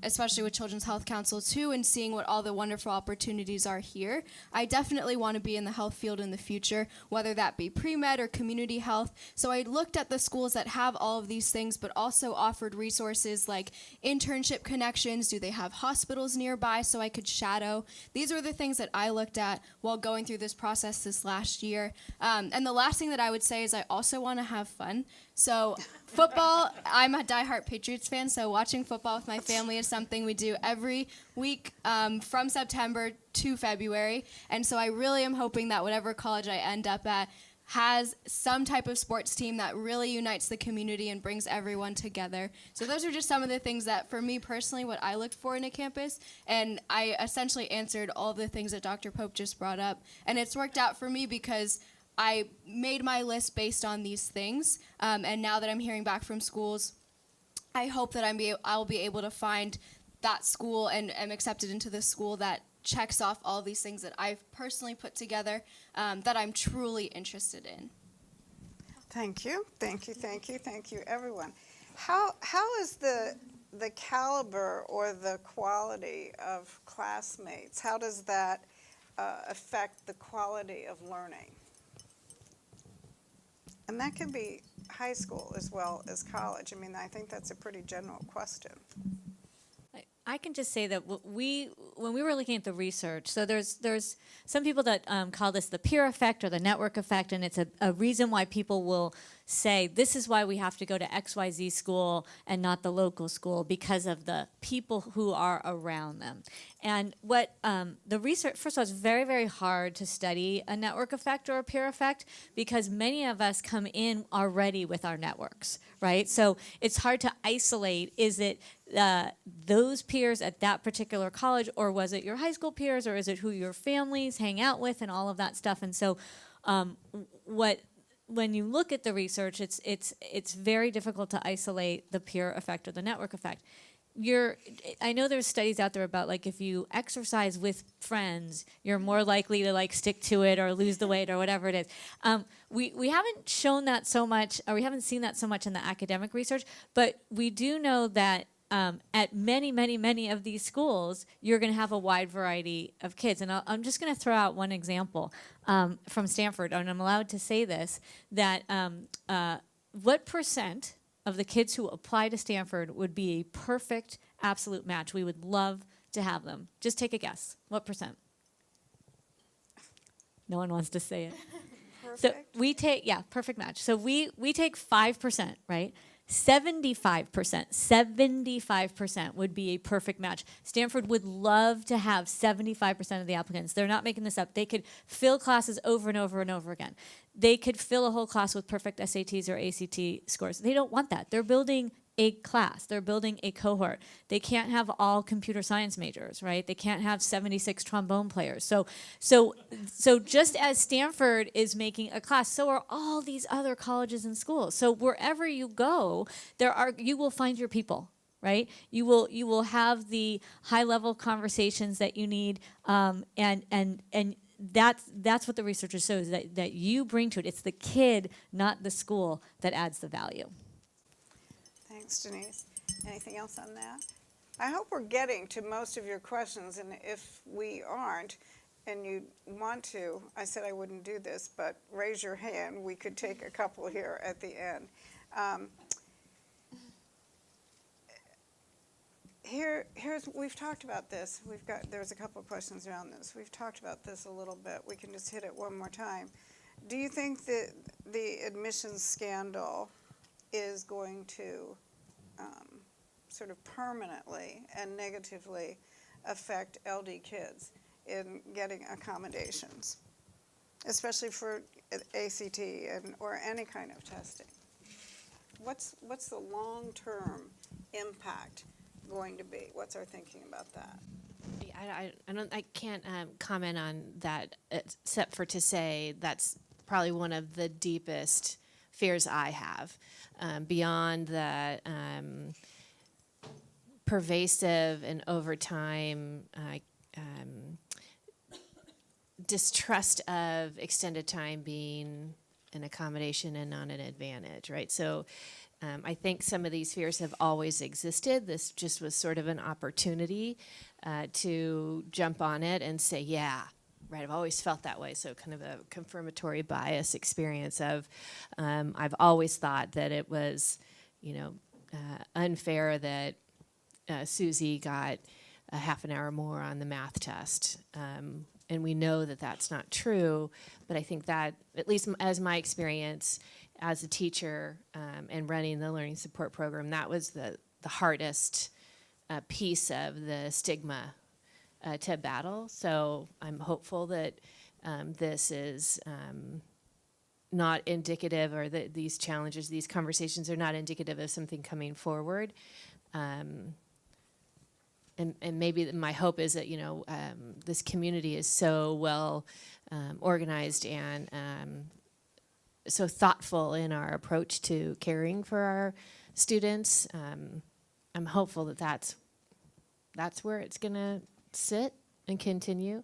especially with Children's Health Council too, and seeing what all the wonderful opportunities are here, I definitely want to be in the health field in the future, whether that be pre-med or community health. So I looked at the schools that have all of these things, but also offered resources like internship connections. Do they have hospitals nearby so I could shadow? These were the things that I looked at while going through this process this last year. And the last thing that I would say is I also want to have fun. So football, I'm a diehard Patriots fan, so watching football with my family is something we do every week from September to February. And so I really am hoping that whatever college I end up at has some type of sports team that really unites the community and brings everyone together. So those are just some of the things that, for me personally, what I looked for in a campus. And I essentially answered all the things that Dr. Pope just brought up. And it's worked out for me because I made my list based on these things. And now that I'm hearing back from schools, I hope that I'll be able to find that school and am accepted into the school that checks off all these things that I've personally put together that I'm truly interested in. Thank you, everyone. How is the caliber or the quality of classmates? How does that affect the quality of learning? And that can be high school as well as college. I mean, I think that's a pretty general question. I can just say that when we were looking at the research, so there's some people that call this the peer effect or the network effect, and it's a reason why people will say this is why we have to go to XYZ school and not the local school, because of the people who are around them. And what the research, first of all, it's very, very hard to study a network effect or a peer effect because many of us come in already with our networks, right? So it's hard to isolate, is it those peers at that particular college, or was it your high school peers, or is it who your families hang out with and all of that stuff? And so when you look at the research, it's very difficult to isolate the peer effect or the network effect. I know there's studies out there about, like, if you exercise with friends, you're more likely to, like, stick to it or lose the weight or whatever it is. We haven't shown that so much, or we haven't seen that so much in the academic research, but we do know that at many, many, many of these schools, you're going to have a wide variety of kids. And I'm just going to throw out one example from Stanford, and I'm allowed to say this, that what percent of the kids who apply to Stanford would be a perfect, absolute match? We would love to have them. Just take a guess. What percent? No one wants to say it. So Perfect. we take, yeah, perfect match. So we take 5%, right? 75% would be a perfect match. Stanford would love to have 75% of the applicants. They're not making this up. They could fill classes over and over and over again. They could fill a whole class with perfect SATs or ACT scores. They don't want that. They're building a class. They're building a cohort. They can't have all computer science majors, right? They can't have 76 trombone players. So just as Stanford is making a class, so are all these other colleges and schools. So wherever you go, you will find your people, right? You will have the high level conversations that you need, and that's what the researchers shows that you bring to it. It's the kid, not the school, that adds the value. Thanks, Denise. Anything else on that? I hope we're getting to most of your questions, and if we aren't, and you want to, I said I wouldn't do this, but raise your hand. We could take a couple here at the end. We've talked about this. There's a couple of questions around this. We've talked about this a little bit. We can just hit it one more time. Do you think that the admissions scandal is going to sort of permanently and negatively affect LD kids in getting accommodations, especially for ACT or any kind of testing? What's the long-term impact going to be? What's our thinking about that? I can't comment on that except for to say that's probably one of the deepest fears I have, beyond the pervasive and over time distrust of extended time being an accommodation and not an advantage, right? So I think some of these fears have always existed. This just was sort of an opportunity to jump on it and say, yeah, right, I've always felt that way. So kind of a confirmatory bias experience of, I've always thought that it was, unfair that Susie got a half an hour more on the math test. And we know that that's not true, but I think that, at least as my experience as a teacher and running the learning support program, that was the hardest piece of the stigma to battle. So I'm hopeful that this is not indicative, or that these challenges, these conversations are not indicative of something coming forward. And maybe my hope is that, this community is so well organized and so thoughtful in our approach to caring for our students. I'm hopeful that that's where it's going to sit and continue.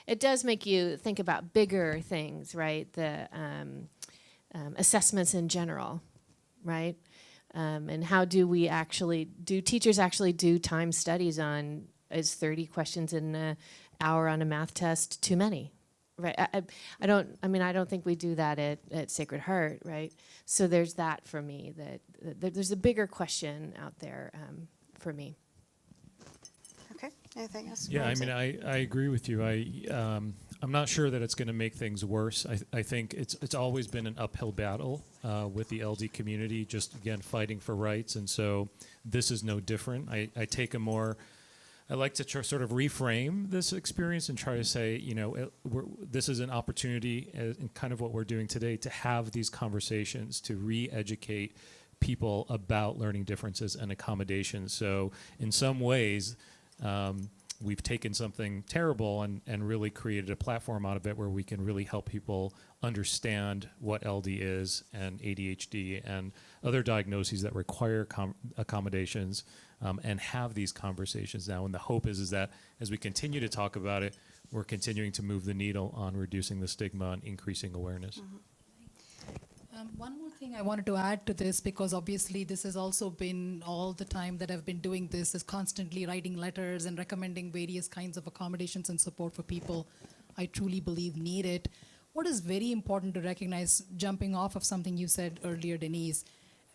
It does make you think about bigger things, right? The assessments in general, right? And how do teachers actually do time studies on, is 30 questions in an hour on a math test too many? Right. I don't think we do that at Sacred Heart, right? So there's that for me, that there's a bigger question out there for me. Okay, anything else? Yeah, I agree with you. I'm not sure that it's going to make things worse. I think it's always been an uphill battle with the LD community, just again fighting for rights, and so this is no different. I like to sort of reframe this experience and try to say, this is an opportunity, and kind of what we're doing today, to have these conversations, to re-educate people about learning differences and accommodations. So in some ways, we've taken something terrible and really created a platform out of it where we can really help people understand what LD is, and ADHD and other diagnoses that require accommodations, and have these conversations now. And the hope is that as we continue to talk about it, we're continuing to move the needle on reducing the stigma and increasing awareness. Mm-hmm. One more thing I wanted to add to this, because obviously this has also been all the time that I've been doing this, is constantly writing letters and recommending various kinds of accommodations and support for people I truly believe need it. What is very important to recognize, jumping off of something you said earlier, Denise,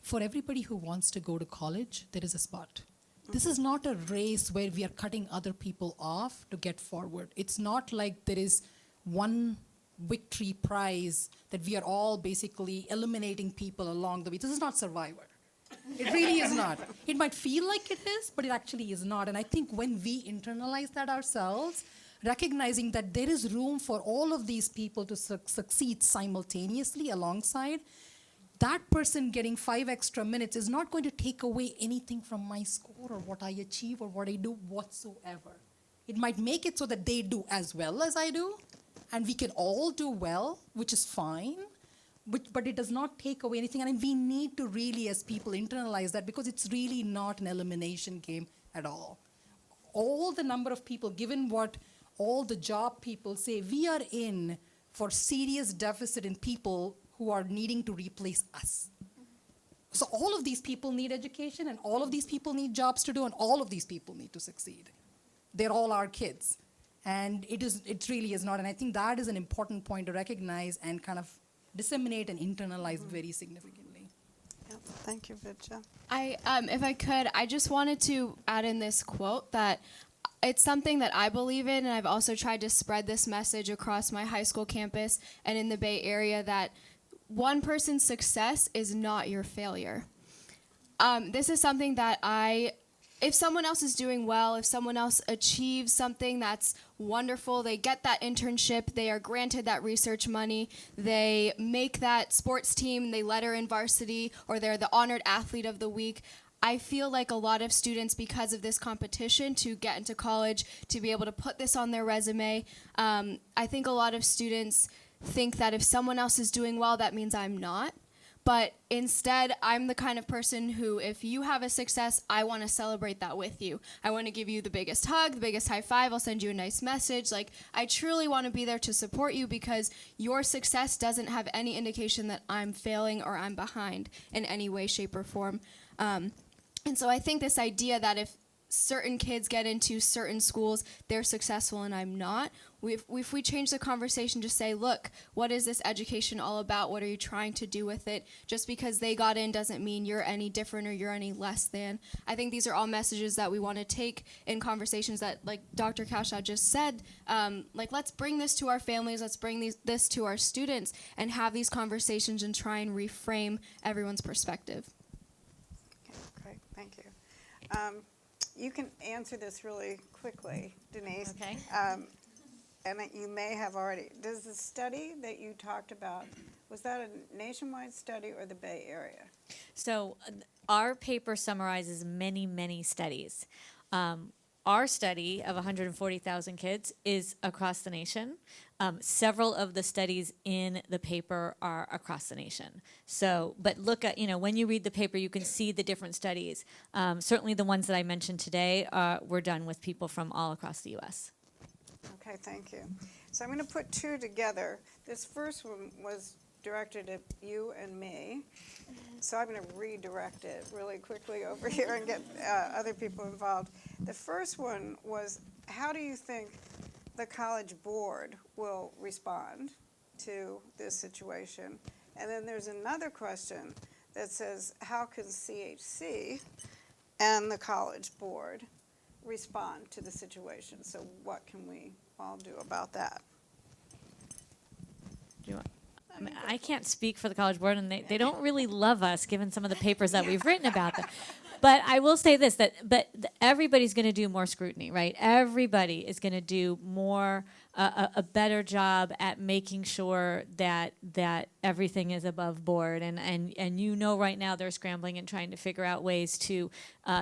for everybody who wants to go to college, there is a spot. This is not a race where we are cutting other people off to get forward. It's not like there is one victory prize that we are all basically eliminating people along the way. This is not Survivor. It really is not. It might feel like it is, but it actually is not. And I think when we internalize that ourselves, recognizing that there is room for all of these people to succeed simultaneously alongside, that person getting 5 extra minutes is not going to take away anything from my score or what I achieve or what I do whatsoever. It might make it so that they do as well as I do, and we can all do well, which is fine, but it does not take away anything. And we need to really, as people, internalize that, because it's really not an elimination game at all. All the number of people, given what all the job people say, we are in for serious deficit in people who are needing to replace us. So all of these people need education, and all of these people need jobs to do, and all of these people need to succeed. They're all our kids. And it really is not. And I think that is an important point to recognize and kind of disseminate and internalize very significantly. Yep. Thank you, Vidya. If I could, I just wanted to add in this quote that it's something that I believe in, and I've also tried to spread this message across my high school campus and in the Bay Area, that one person's success is not your failure. This is something that if someone else is doing well, if someone else achieves something that's wonderful, they get that internship, they are granted that research money, they make that sports team, they letter in varsity, or they're the honored athlete of the week. I feel like a lot of students, because of this competition to get into college, to be able to put this on their resume, I think a lot of students think that if someone else is doing well, that means I'm not. But instead, I'm the kind of person who, if you have a success, I want to celebrate that with you. I want to give you the biggest hug, the biggest high five. I'll send you a nice message. Like, I truly want to be there to support you, because your success doesn't have any indication that I'm failing or I'm behind in any way, shape, or form. And so I think this idea that if certain kids get into certain schools, they're successful and I'm not. If we change the conversation to say, look, what is this education all about? What are you trying to do with it? Just because they got in doesn't mean you're any different or you're any less than. I think these are all messages that we want to take in conversations that, like Dr. Kausha just said, let's bring this to our families, let's bring this to our students and have these conversations and try and reframe everyone's perspective. Okay, great, thank you. You can answer this really quickly, Denise. Okay. And you may have already. Does the study that you talked about, was that a nationwide study or the Bay Area? So our paper summarizes many, many studies. Our study of 140,000 kids is across the nation. Several of the studies in the paper are across the nation. So, but look at, when you read the paper, you can see the different studies. Certainly the ones that I mentioned today were done with people from all across the U.S. Okay, thank you. So I'm going to put two together. This first one was directed at you and me. So I'm going to redirect it really quickly over here and get other people involved. The first one was, how do you think the College Board will respond to this situation? And then there's another question that says, how can CHC and the College Board respond to the situation? So what can we all do about that? I can't speak for the College Board, and they don't really love us, given some of the papers that we've written about them. But I will say this, but everybody's going to do more scrutiny, right? Everybody is going to do more, a better job at making sure that everything is above board. And right now they're scrambling and trying to figure out ways to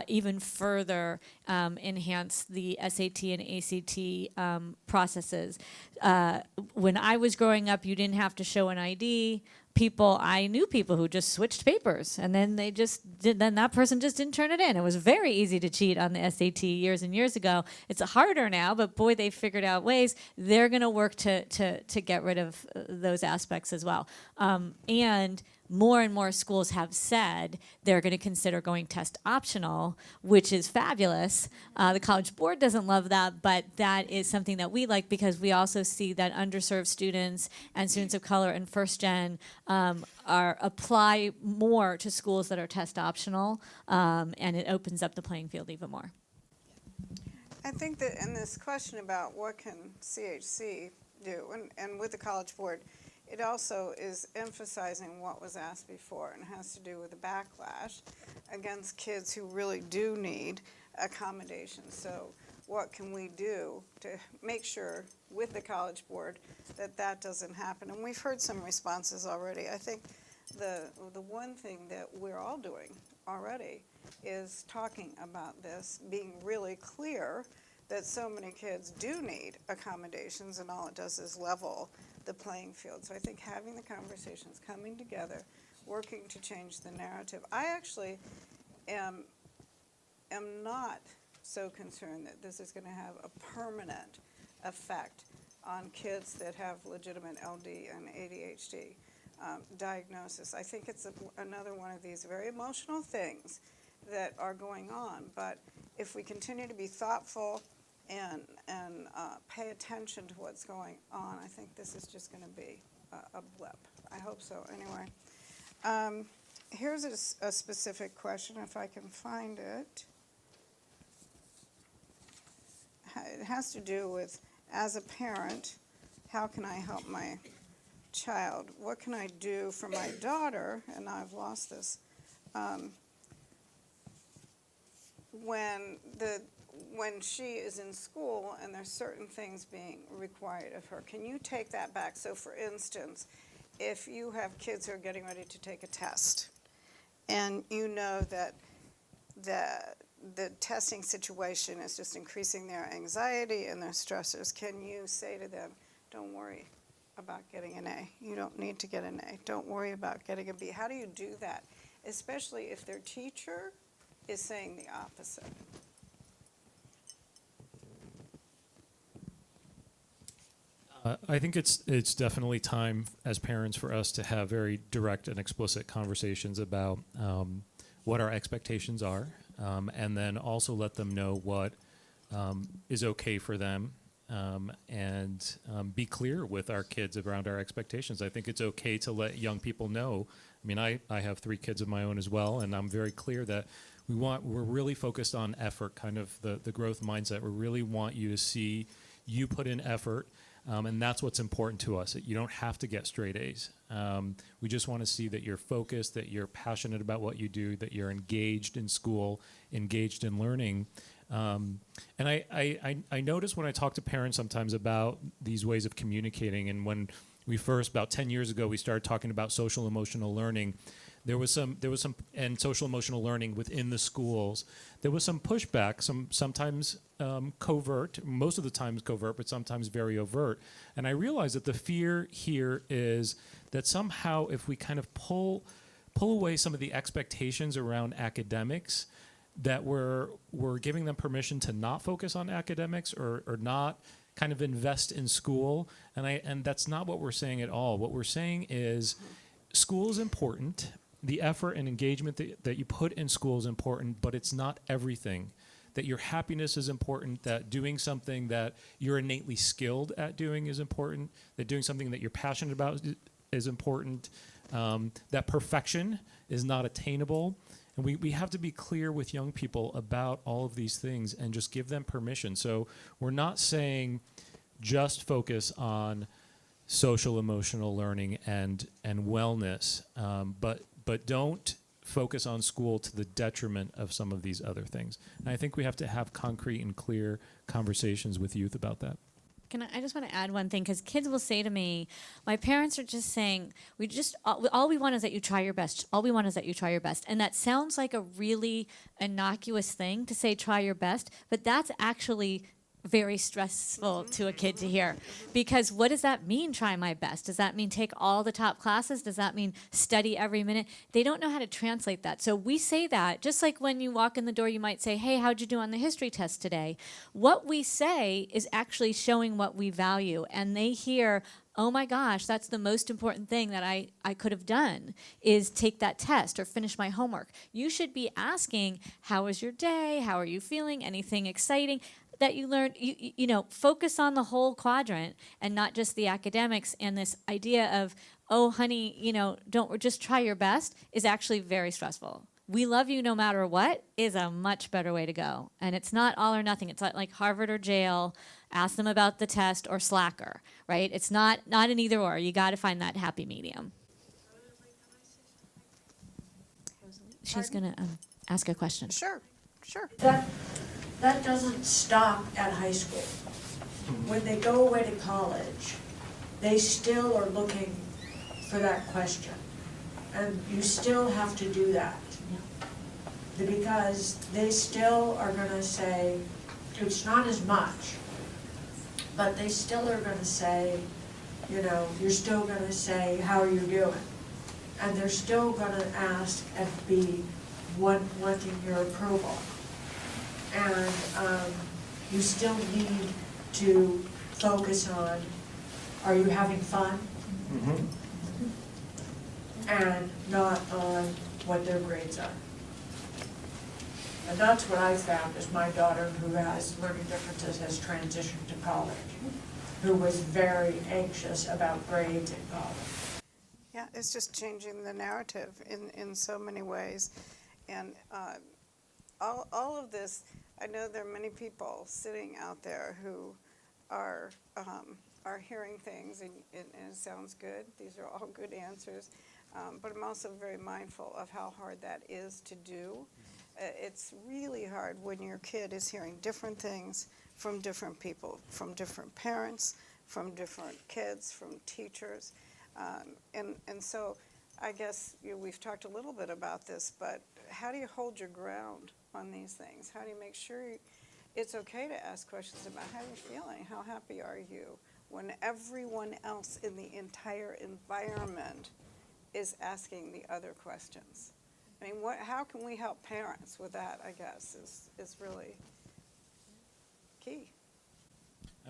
even further enhance the SAT and ACT processes. When I was growing up, you didn't have to show an ID. I knew people who just switched papers, and then then that person just didn't turn it in. It was very easy to cheat on the SAT years and years ago. It's harder now, but boy, they figured out ways. They're going to work to get rid of those aspects as well. And more schools have said they're going to consider going test optional, which is fabulous. The College Board doesn't love that, but that is something that we like, because we also see that underserved students and students of color and first gen apply more to schools that are test optional, and it opens up the playing field even more. I think that in this question about what can CHC do. And with the College Board, it also is emphasizing what was asked before, and has to do with the backlash against kids who really do need accommodations. So what can we do to make sure with the College Board that that doesn't happen? And we've heard some responses already. I think the one thing that we're all doing already is talking about this, being really clear that so many kids do need accommodations, and all it does is level the playing field. So I think having the conversations, coming together, working to change the narrative. I actually am not so concerned that this is going to have a permanent effect on kids that have legitimate LD and ADHD diagnosis. I think it's another one of these very emotional things that are going on. But if we continue to be thoughtful and pay attention to what's going on, I think this is just going to be a blip. I hope so. Anyway, here's a specific question, if I can find it. It has to do with, as a parent, how can I help my child? What can I do for my daughter? And now I've lost this. When she is in school and there's certain things being required of her, can you take that back? So for instance, if you have kids who are getting ready to take a test, and you know that the testing situation is just increasing their anxiety and their stressors, can you say to them, don't worry about getting an A. You don't need to get an A. Don't worry about getting a B. How do you do that? Especially if their teacher is saying the opposite. I think it's definitely time as parents for us to have very direct and explicit conversations about what our expectations are, and then also let them know what is okay for them, and be clear with our kids around our expectations. I think it's okay to let young people know. I mean, I have 3 kids of my own as well, and I'm very clear that we're really focused on effort, kind of the growth mindset. We really want you to see you put in effort. And that's what's important to us. You don't have to get straight A's. We just want to see that you're focused, that you're passionate about what you do, that you're engaged in school, engaged in learning. And I notice when I talk to parents sometimes about these ways of communicating, and when we first, about 10 years ago, we started talking about social emotional learning, there was some and social emotional learning within the schools. There was some pushback, sometimes covert, most of the times covert, but sometimes very overt. And I realized that the fear here is that somehow if we kind of pull away some of the expectations around academics, that we're giving them permission to not focus on academics or not kind of invest in school. And that's not what we're saying at all. What we're saying is school is important. The effort and engagement that you put in school is important, but it's not everything. That your happiness is important, that doing something that you're innately skilled at doing is important, that doing something that you're passionate about is important, that perfection is not attainable. And we have to be clear with young people about all of these things and just give them permission. So we're not saying just focus on social emotional learning and wellness, but don't focus on school to the detriment of some of these other things. And I think we have to have concrete and clear conversations with youth about that. I just want to add one thing, because kids will say to me, my parents are just saying, all we want is that you try your best. All we want is that you try your best. And that sounds like a really innocuous thing to say, try your best, but that's actually very stressful to a kid to hear. Because what does that mean, try my best? Does that mean take all the top classes? Does that mean study every minute? They don't know how to translate that. So we say that, just like when you walk in the door, you might say, hey, how'd you do on the history test today? What we say is actually showing what we value. And they hear, oh my gosh, that's the most important thing that I could have done, is take that test or finish my homework. You should be asking, how was your day? How are you feeling? Anything exciting that you learned? You know, focus on the whole quadrant and not just the academics. And this idea of, oh honey, you know, don't just try your best is actually very stressful. we love you no matter what is a much better way to go. And it's not all or nothing. It's not like Harvard or jail, ask them about the test, or slacker, right? It's not an either or. You got to find that happy medium. She's going to ask a question. Sure, sure. That doesn't stop at high school. When they go away to college, they still are looking for that question. And you still have to do that. Because they still are gonna say, it's not as much, but they still are gonna say, you know, you're still gonna say, how are you doing? And they're still gonna ask and be wanting your approval. And you still need to focus on, are you having fun? Mm-hmm. And not on what their grades are. And that's what I found is my daughter, who has learning differences, has transitioned to college, who was very anxious about grades in college. Yeah, it's just changing the narrative in so many ways. And all of this, I know there are many people sitting out there who are hearing things, and it sounds good. These are all good answers. But I'm also very mindful of how hard that is to do. It's really hard when your kid is hearing different things from different people, from different parents, from different kids, from teachers. And so I guess we've talked a little bit about this, but how do you hold your ground on these things? How do you make sure it's okay to ask questions about how you're feeling? How happy are you? When everyone else in the entire environment is asking the other questions. I mean, how can we help parents with that, I guess, is really key.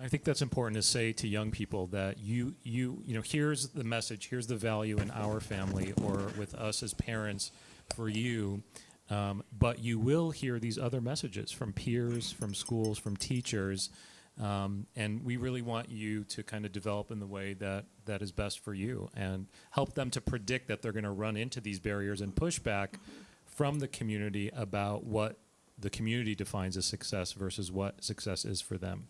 I think that's important to say to young people that you know, here's the message, here's the value in our family or with us as parents for you, but you will hear these other messages from peers, from schools, from teachers, and we really want you to kind of develop in the way that is best for you and help them to predict that they're going to run into these barriers and pushback from the community about what the community defines as success versus what success is for them.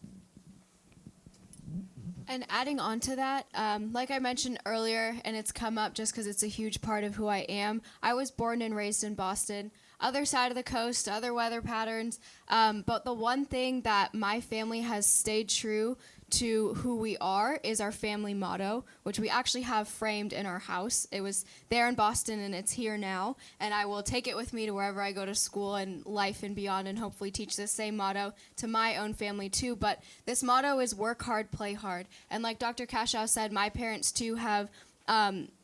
And adding on to that, like I mentioned earlier, and it's come up just because it's a huge part of who I am, I was born and raised in Boston, other side of the coast, other weather patterns, but the one thing that my family has stayed true to who we are is our family motto, which we actually have framed in our house. It was there in Boston and it's here now, and I will take it with me to wherever I go to school and life and beyond, and hopefully teach the same motto to my own family too. But this motto is work hard, play hard. And like Dr. Cashow said, my parents too have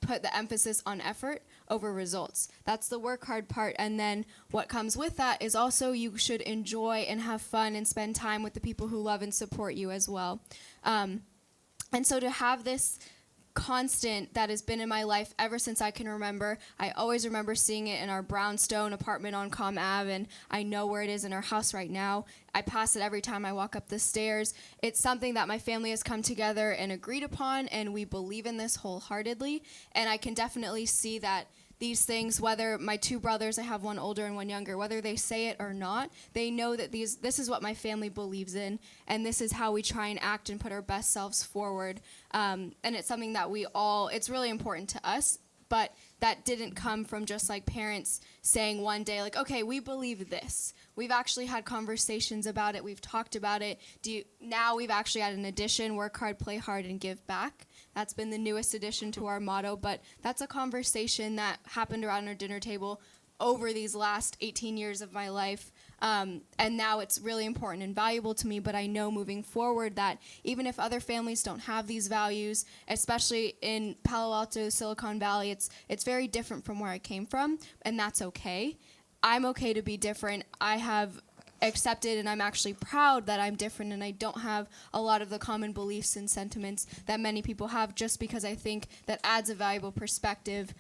put the emphasis on effort over results. That's the work hard part. And then what comes with that is also you should enjoy and have fun and spend time with the people who love and support you as well. And so to have this constant that has been in my life ever since I can remember. I always remember seeing it in our brownstone apartment on Com Ave, and I know where it is in our house right now. I pass it every time I walk up the stairs. It's something that my family has come together and agreed upon, and we believe in this wholeheartedly. And I can definitely see that these things, whether my two brothers, I have one older and one younger, whether they say it or not, they know that this is what my family believes in, and this is how we try and act and put our best selves forward. And it's something that it's really important to us, but that didn't come from just like parents saying one day, like, okay, we believe this. We've actually had conversations about it. We've talked about it. Now we've actually had an addition, work hard, play hard, and give back. That's been the newest addition to our motto, but that's a conversation that happened around our dinner table over these last 18 years of my life. And now it's really important and valuable to me, but I know moving forward that even if other families don't have these values, especially in Palo Alto, Silicon Valley, it's very different from where I came from, and that's okay. I'm okay to be different. I have accepted and I'm actually proud that I'm different and I don't have a lot of the common beliefs and sentiments that many people have, just because I think that adds a valuable perspective,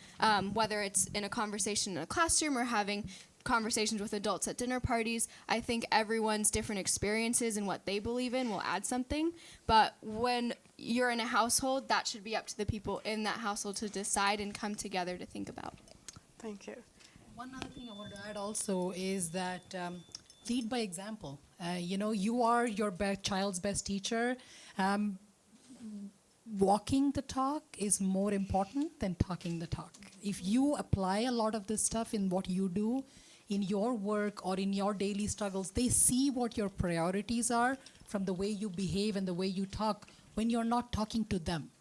whether it's in a conversation in a classroom or having conversations with adults at dinner parties. I think everyone's different experiences and what they believe in will add something. But when you're in a household, that should be up to the people in that household to decide and come together to think about. Thank you. One other thing I wanted to add also is that lead by example. You are your child's best teacher. Walking the talk is more important than talking the talk. If you apply a lot of this stuff in what you do, in your work or in your daily struggles, they see what your priorities are from the way you behave and the way you talk when you're not talking to them.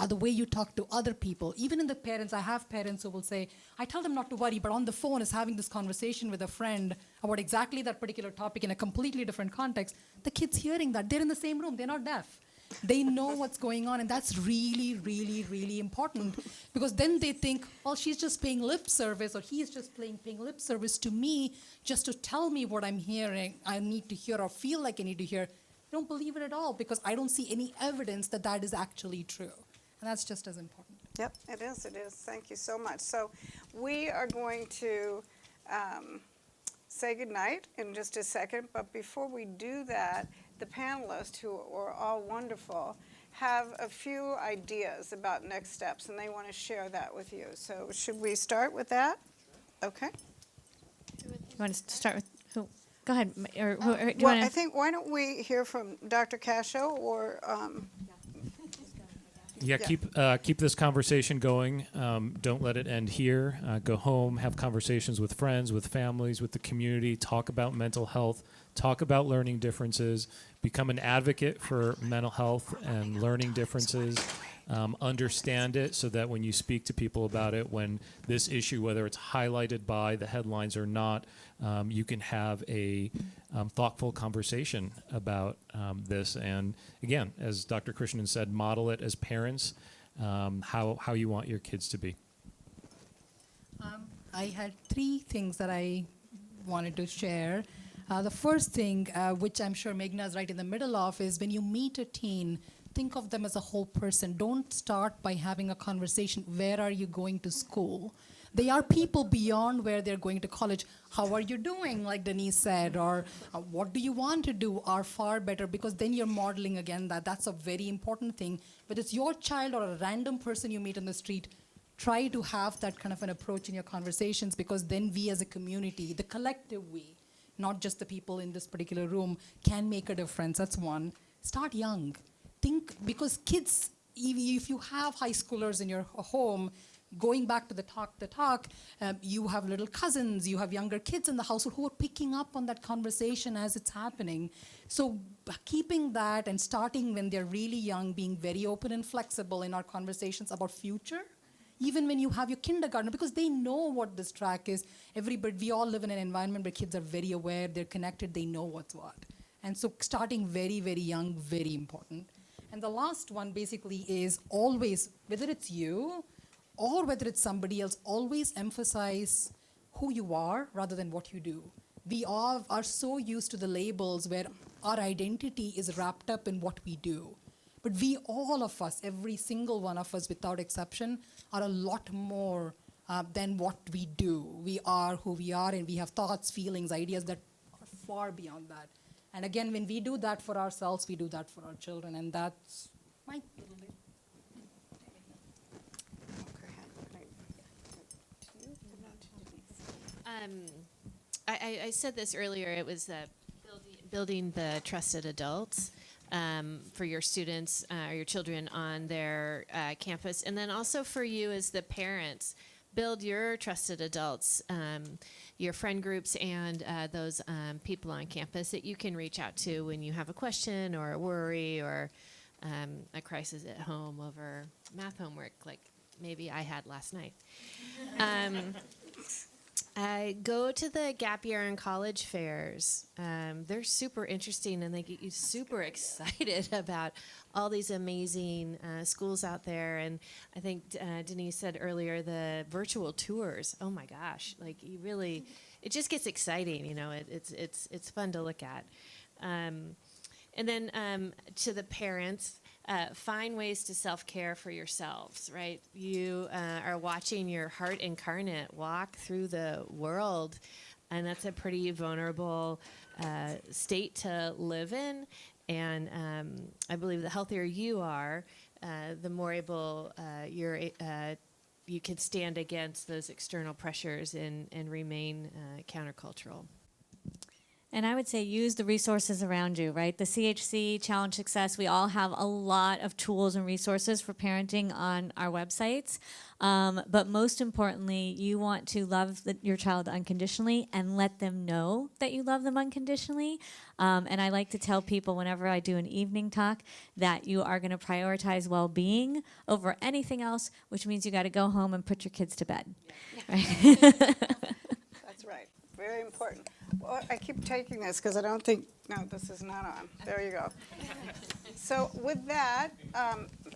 The way you talk to other people. Even in the parents, I have parents who will say, I tell them not to worry, but on the phone is having this conversation with a friend about exactly that particular topic in a completely different context. The kid's hearing that. They're in the same room. They're not deaf. They know what's going on, and that's really, really, really important, because then they think, well, she's just paying lip service, or he's just paying lip service to me just to tell me what I'm hearing, I need to hear or feel like I need to hear. I don't believe it at all, because I don't see any evidence that that is actually true. And that's just as important. Yep, it is. Thank you so much. So we are going to say goodnight in just a second, but before we do that, the panelists, who are all wonderful, have a few ideas about next steps, and they want to share that with you. So should we start with that? Okay. You want to start with who? Go ahead. Or do you Well, want I think, why don't we hear from Dr. Cascio or Yeah, keep this conversation going. Don't let it end here. Go home, have conversations with friends, with families, with the community. Talk about mental health. Talk about learning differences. Become an advocate for mental health and learning differences. Understand it so that when you speak to people about it, when this issue, whether it's highlighted by the headlines or not, you can have a thoughtful conversation about this. And again, as Dr. Krishnan said, model it as parents, how you want your kids to be. I had 3 things that I wanted to share. The first thing, which I'm sure Meghna is right in the middle of, is when you meet a teen, think of them as a whole person. Don't start by having a conversation, where are you going to school? They are people beyond where they're going to college. How are you doing, like Denise said, or what do you want to do, are far better, because then you're modeling again that's a very important thing. Whether it's your child or a random person you meet on the street, try to have that kind of an approach in your conversations, because then we as a community, the collective we, not just the people in this particular room, can make a difference. That's one. Start young. Think, because kids, if you have high schoolers in your home, going back to the talk, you have little cousins, you have younger kids in the household who are picking up on that conversation as it's happening. So keeping that and starting when they're really young, being very open and flexible in our conversations about future, even when you have your kindergartner, because they know what this track is. We all live in an environment where kids are very aware, they're connected, they know what's what. And so starting very, very young, very important. And the last one basically is always, whether it's you or whether it's somebody else, always emphasize who you are rather than what you do. We all are so used to the labels where our identity is wrapped up in what we do. But we, all of us, every single one of us without exception, are a lot more than what we do. We are who we are, and we have thoughts, feelings, ideas that are far beyond that. And again, when we do that for ourselves, we do that for our children, and that's my little bit. I said this earlier. It was building the trusted adults for your students or your children on their campus, and then also for you as the parents. Build your trusted adults, your friend groups, and those people on campus that you can reach out to when you have a question or a worry or a crisis at home over math homework, like maybe I had last night. Go to the gap year and college fairs. They're super interesting, and they get you super excited about all these amazing schools out there. And I think Denise said earlier, the virtual tours. Oh my gosh! Like it just gets exciting. You know, it's fun to look at. And then to the parents. Find ways to self-care for yourselves, right? You are watching your heart incarnate walk through the world, and that's a pretty vulnerable state to live in. And you you can stand against those external pressures and remain countercultural. And I would say use the resources around you, right? The CHC, Challenge Success, we all have a lot of tools and resources for parenting on our websites. But most importantly, you want to love your child unconditionally and let them know that you love them unconditionally. And I like to tell people whenever I do an evening talk that you are going to prioritize well-being over anything else, which means you got to go home and put your kids to bed. Right? That's right. Very important. Well, I keep taking this because I don't think, no, this is not on. There you go. So with that,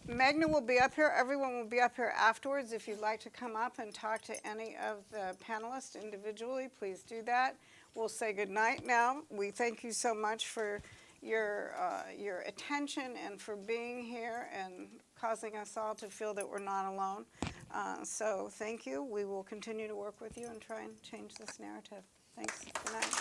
Magna will be up here. Everyone will be up here afterwards. If you'd like to come up and talk to any of the panelists individually, please do that. We'll say goodnight now. We thank you so much for your attention and for being here and causing us all to feel that we're not alone. So thank you. We will continue to work with you and try and change this narrative. Thanks. Good night.